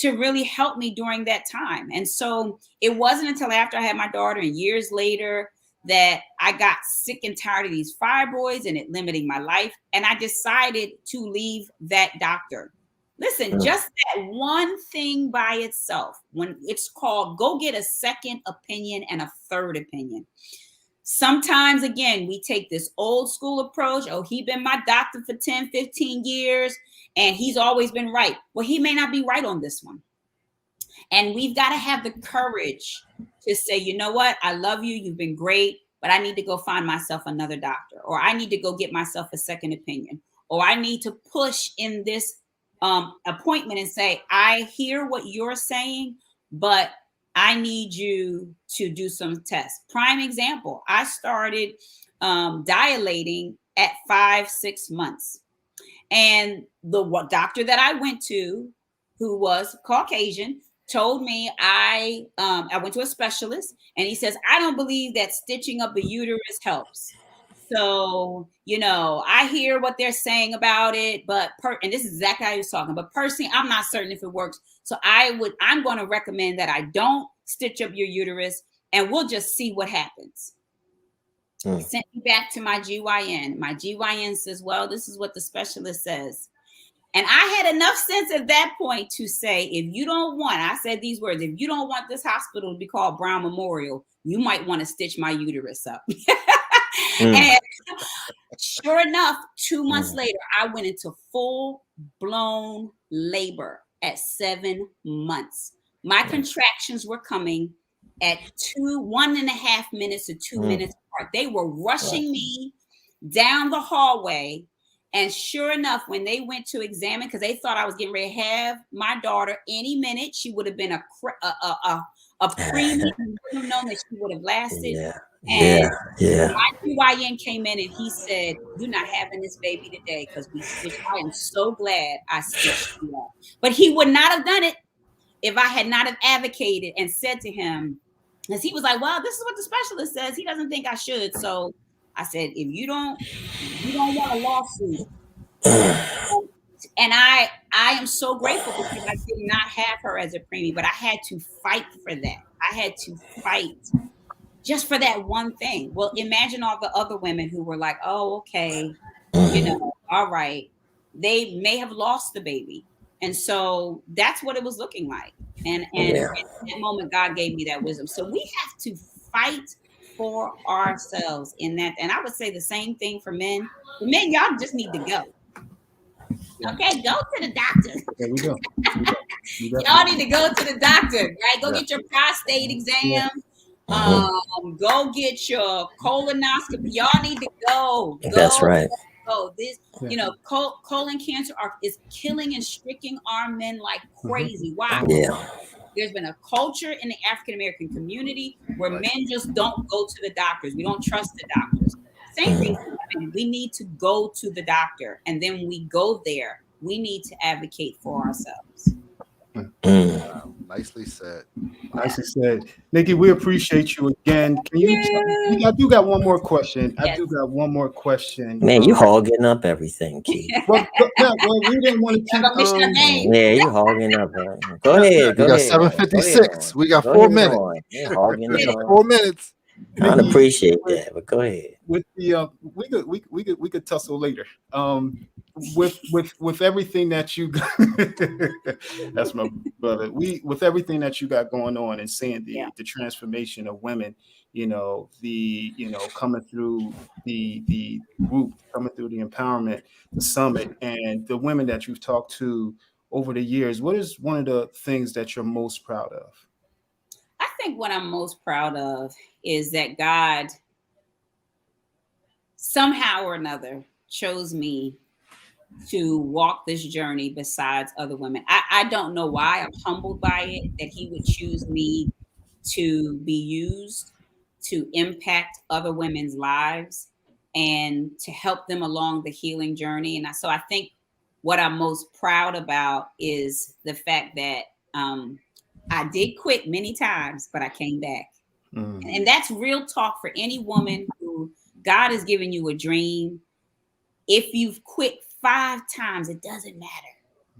really help me during that time. And so it wasn't until after I had my daughter and years later that I got sick and tired of these fibroids and it limiting my life. And I decided to leave that doctor. Listen, just that one thing by itself, when it's called go get a second opinion and a third opinion. Sometimes, again, we take this old school approach. Oh, he been my doctor for 10, 15 years, and he's always been right. Well, he may not be right on this one. And we've got to have the courage to say, you know what? I love you. You've been great, but I need to go find myself another doctor, or I need to go get myself a second opinion, or I need to push in this appointment and say, I hear what you're saying, but I need you to do some tests. Prime example, I started dilating at 5-6 months. And the doctor that I went to, who was Caucasian, told me I went to a specialist, and he says, I don't believe that stitching up a uterus helps. So, I hear what they're saying about it, but and this is exactly how he was talking, but personally, I'm not certain if it works. So I'm going to recommend that I don't stitch up your uterus, and we'll just see what happens. He sent me back to my GYN. My GYN says, well, this is what the specialist says. And I had enough sense at that point to say, if you don't want, I said these words, if you don't want this hospital to be called Brown Memorial, you might want to stitch my uterus up. And sure enough, 2 months later, I went into full-blown labor at 7 months. My contractions were coming at 1.5 minutes to 2 minutes apart. They were rushing me down the hallway. And sure enough, when they went to examine, because they thought I was getting ready to have my daughter any minute, she would have been a preemie. You wouldn't have known that she would have lasted. My GYN came in and he said, you're not having this baby today because we stitched. I am so glad I stitched you up. But he would not have done it if I had not have advocated and said to him, because he was like, well, this is what the specialist says. He doesn't think I should. So I said, if you don't want a lawsuit. And I am so grateful because I did not have her as a preemie, but I had to fight for that. I had to fight just for that one thing. Well, imagine all the other women who were like, oh, okay, all right. They may have lost the baby. And so that's what it was looking like. And in that moment, God gave me that wisdom. So we have to fight for ourselves in that. And I would say the same thing for men. For men, y'all just need to go. Okay, go to the doctor. There we go. Y'all need to go to the doctor, right? Go get your prostate exam. Go get your colonoscopy. Y'all need to go. That's right. Oh, this, colon cancer is killing and striking our men like crazy. Why? Yeah. There's been a culture in the African American community where men just don't go to the doctors. We don't trust the doctors. Same thing for women. We need to go to the doctor, and then when we go there, we need to advocate for ourselves. Wow, nicely said. Nicely said. Niki, we appreciate you again. Can you I do got one more question. Yes. I do got one more question. Man, you hogging up everything, Keith. Well, we didn't want to keep Yeah, you hogging up. Go ahead. We got 7:56. We got 4 minutes. We got 4 minutes. I don't appreciate that, but go ahead. With the we could tussle later. With everything that you got, that's my brother. With everything that you got going on and seeing the transformation of women, coming through the group, coming through the empowerment, the summit, and the women that you've talked to over the years, what is one of the things that you're most proud of? I think what I'm most proud of is that God somehow or another chose me to walk this journey besides other women. I don't know why. I'm humbled by it that he would choose me to be used to impact other women's lives and to help them along the healing journey. And so I think what I'm most proud about is the fact that I did quit many times, but I came back. And that's real talk for any woman who God has given you a dream. If you've quit 5 times, it doesn't matter.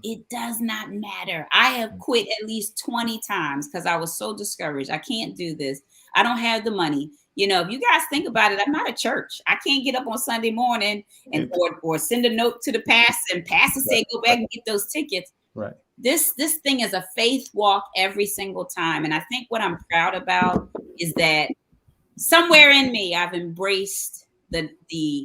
It does not matter. I have quit at least 20 times because I was so discouraged. I can't do this. I don't have the money. You know, if you guys think about it, I'm not a church. I can't get up on Sunday morning and or send a note to the pastor and pastor say, go back and get those tickets. Right. This thing is a faith walk every single time. And I think what I'm proud about is that somewhere in me, I've embraced the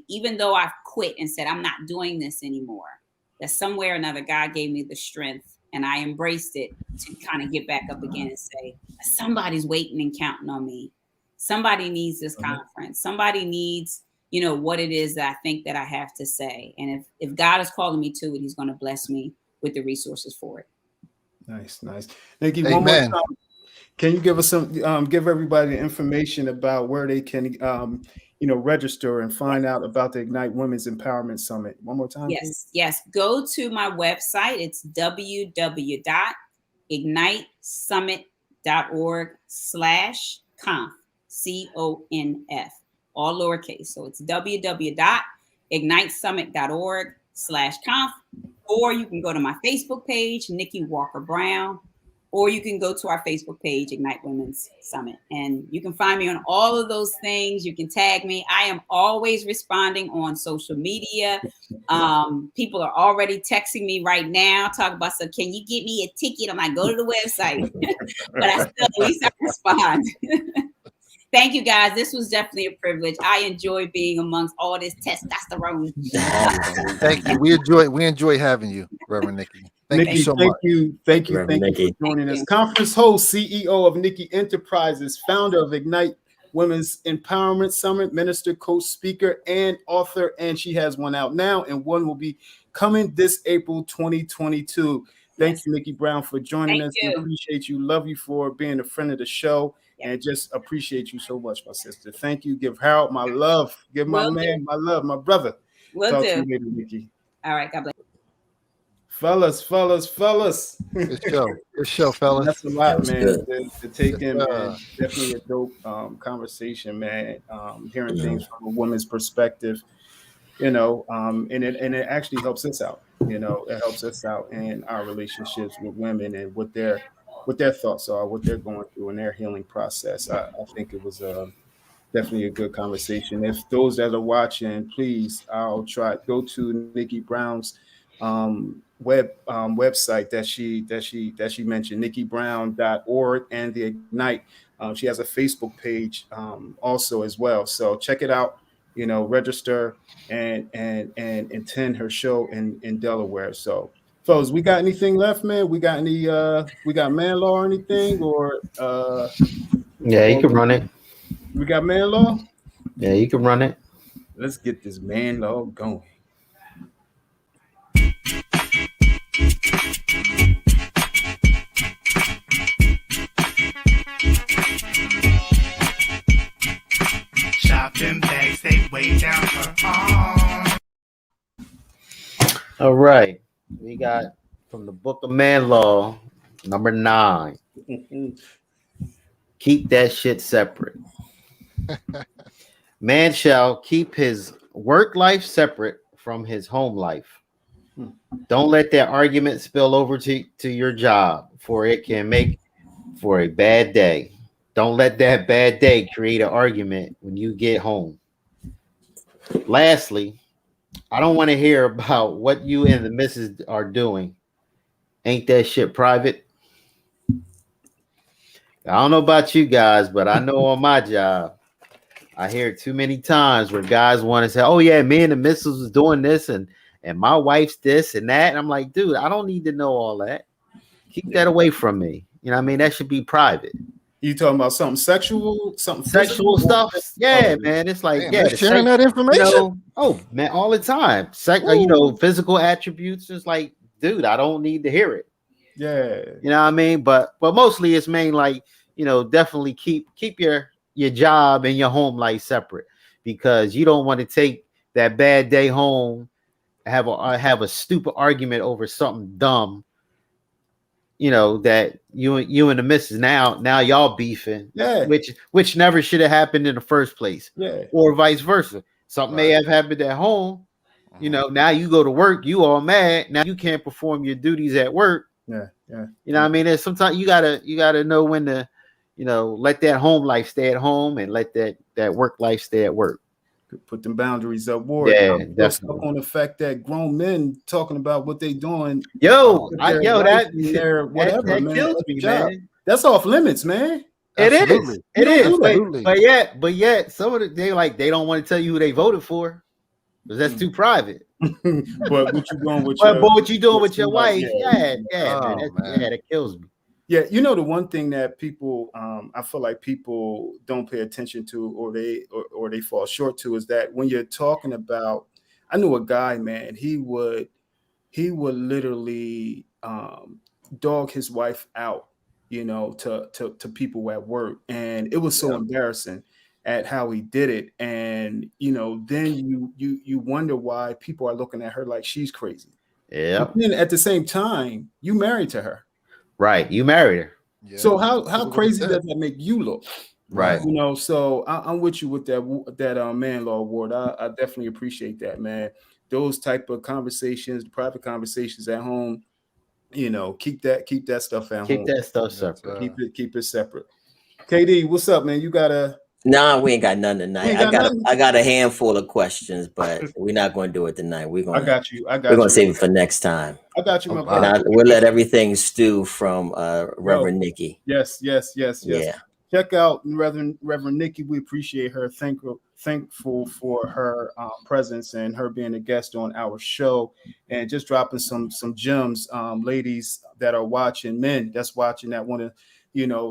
even though I've quit and said, I'm not doing this anymore, that somewhere or another, God gave me the strength and I embraced it to kind of get back up again and say, somebody's waiting and counting on me. Somebody needs this conference. Somebody needs, you know, what it is that I think that I have to say. And if God is calling me to it, he's going to bless me with the resources for it. Nice. Niki, one more time. Can you give us some, give everybody the information about where they can, register and find out about the Ignite Women's Empowerment Summit? One more time. Yes. Go to my website. It's www.ignitesummit.org/conf, CONF, all lowercase. So it's www.ignitesummit.org/conf, or you can go to my Facebook page, Niki Walker Brown, or you can go to our Facebook page, Ignite Women's Summit, and you can find me on all of those things. You can tag me. I am always responding on social media. People are already texting me right now, talking about, so can you get me a ticket? I'm like, go to the website. But I still, at least I respond. Thank you, guys. This was definitely a privilege. I enjoy being amongst all this testosterone. Thank you. We enjoy having you, Reverend Niki. Thank you so much. Thank you for joining us. Conference host, CEO of Niki Enterprises, founder of Ignite Women's Empowerment Summit, minister, coach, speaker, and author. And she has one out now, and one will be coming this April 2022. Thank you, Niki Brown, for joining us. We appreciate you. Love you for being a friend of the show. And just appreciate you so much, my sister. Thank you. Give Harold my love. Give my man my love, my brother. Talk to you later, Niki. All right, God bless. Fellas. Good show, fellas. That's a lot, man, to take in, man. Definitely a dope conversation, man. Hearing things from a woman's perspective, and it actually helps us out. It helps us out in our relationships with women and what their thoughts are, what they're going through in their healing process. I think it was definitely a good conversation. If those that are watching, please, go to Niki Brown's website that she mentioned, nikibrown.org, and the Ignite. She has a Facebook page also as well. So check it out. Register and attend her show in Delaware. So, fellas, we got anything left, man? We got man law or anything, or yeah, you can run it. We got man law. Yeah, you can run it. Let's get this man law going. Shopping bags, they way down her arm. All right, we got from the Book of Man Law, number 9. Keep that shit separate. Man shall keep his work life separate from his home life. Don't let that argument spill over to your job, for it can make for a bad day. Don't let that bad day create an argument when you get home. Lastly, I don't want to hear about what you and the missus are doing. Ain't that shit private? I don't know about you guys, but I know on my job, I hear too many times where guys want to say, oh yeah, me and the missus was doing this and my wife's this and that. And I'm like, dude, I don't need to know all that. Keep that away from me. You know what I mean? That should be private. You talking about something sexual, something Sexual physical, stuff. Yeah, man. It's like, Damn, yeah, they're the sharing that you information. know, oh man, all the time. Physical attributes is like, dude, I don't need to hear it. Yeah. You know what I mean? But mostly it's main like, definitely keep your job and your home life separate, because you don't want to take that bad day home, have a stupid argument over something dumb, that you and the missus now y'all beefing, Yeah. which never should have happened in the first place, Yeah. or vice versa. Something may have happened at home. Now you go to work, you all mad. Now you can't perform your duties at work. Yeah. Yeah. You know what I mean? There's sometimes you gotta know when to, let that home life stay at home and let that work life stay at work. Put them boundaries up, Ward. Yeah, I'm still stuck definitely. on the fact that grown men talking about what they doing. Yo, with their wife that and their whatever, that man. kills at the me, job. man. That's off limits, man. It is. Absolutely. It You don't is. do that. Absolutely. But yet, some of they don't want to tell you who they voted for, because that's too private. But what you doing with But what you doing with your wife? Yeah. Yeah, man. Oh, man. That kills me. Yeah, the one thing that people, I feel like people don't pay attention to, or they fall short to, is that when you're talking about, I knew a guy, man, he would literally dog his wife out, to people at work, and it was so embarrassing at how he did it, and then you wonder why people are looking at her like she's crazy. Yeah. But then at the same time, you married to her. Right. You married her. Yeah. So how That's what crazy it does said. that make you look? Right. So I'm with you with that man law award. I definitely appreciate that, man. Those type of conversations, private conversations at home, keep that stuff at Keep home. that stuff Yes, separate. Keep it separate. KD, what's up, man? You gotta Nah, we ain't got none we tonight. ain't got nothing. I got a handful of questions, but we're not going to do it tonight. We're I gonna got you. save it for next time. I got you, my Oh, brother. wow. We'll let everything stew from Yo, Reverend Nikki. yes. Yeah. Check out Reverend Nikki. We appreciate her. Thankful for her presence and her being a guest on our show, and just dropping some gems. Ladies that are watching, men that's watching, that want to,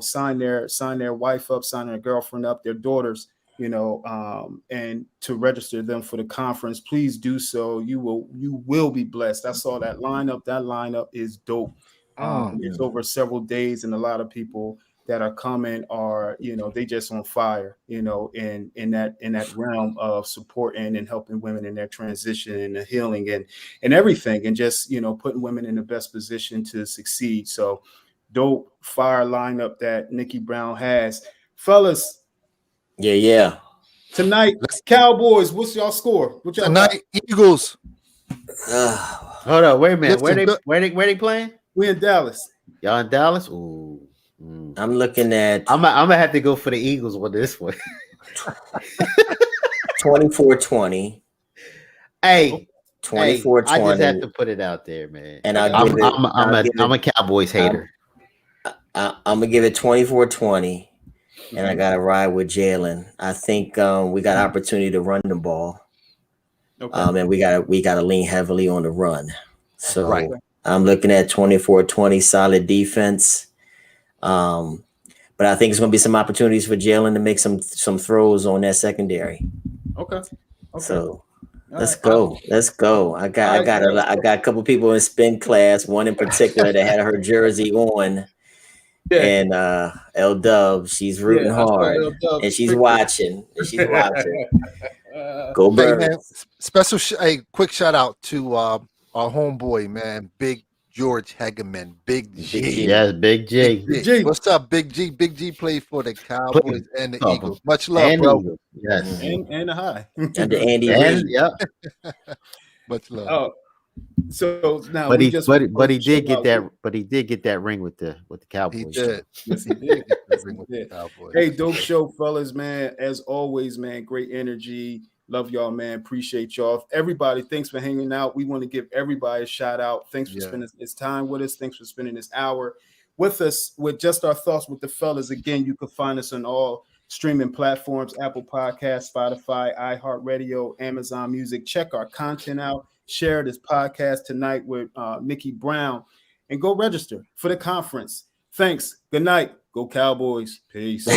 sign their wife up, sign their girlfriend up, their daughters, and to register them for the conference. Please do so. You will be blessed. I saw that lineup. That lineup is dope. It's over several days, and a lot of people that are coming are, they just on fire, in that realm of supporting and helping women in their transition and the healing and everything, and just, putting women in the best position to succeed. So dope fire lineup that Niki Brown has. Fellas, Yeah. tonight, Cowboys, what's y'all score? What y'all got? Tonight, Eagles. Hold on, wait a minute. Listen, Where they playing? We in Dallas. Y'all in Dallas? Ooh. I'm looking at I'm gonna have to go for the Eagles with this one. 24-20. Hey, 24-20. I just have to put it out there, man. And I'm a Cowboys hater. I'm gonna give it 24-20. And I gotta ride with Jalen. I think we got opportunity to run the ball. Okay. And we gotta lean heavily on the run. So Right. I'm looking at 24-20, solid defense. But I think it's gonna be some opportunities for Jalen to make some throws on that secondary. Okay. So All let's right. go. I got a couple people in spin class, one in particular that had her jersey on. Yeah. And L Dub, she's rooting I saw hard, L Dub's and she's picture. watching. Go Hey, Birds. man, special quick shout out to our homeboy, man, Big George Hegeman, Big G. Big G. Yes, Big G. Big G. What's up, Big G? Big G played for the Cowboys and the Oh, Eagles. Much love, And bro. Eagles. Yes. And a high. And the Andy And Reid. yep. Much love. Oh, so now But we he just but he did shout get out- that. But he did get that ring with the Cowboys. He did. Yes, he did. Yes, he With the did. Cowboys. Hey, dope show, fellas, man. As always, man, great energy. Love y'all, man. Appreciate y'all. Everybody, thanks for hanging out. We want to give everybody a shout out. Thanks for spending this time with us. Thanks for spending this hour with us with just our thoughts with the fellas. Again, you can find us on all streaming platforms: Apple Podcasts, Spotify, iHeartRadio, Amazon Music. Check our content out. Share this podcast tonight with Niki Brown, and go register for the conference. Thanks. Good night. Go Go Cowboys. Peace.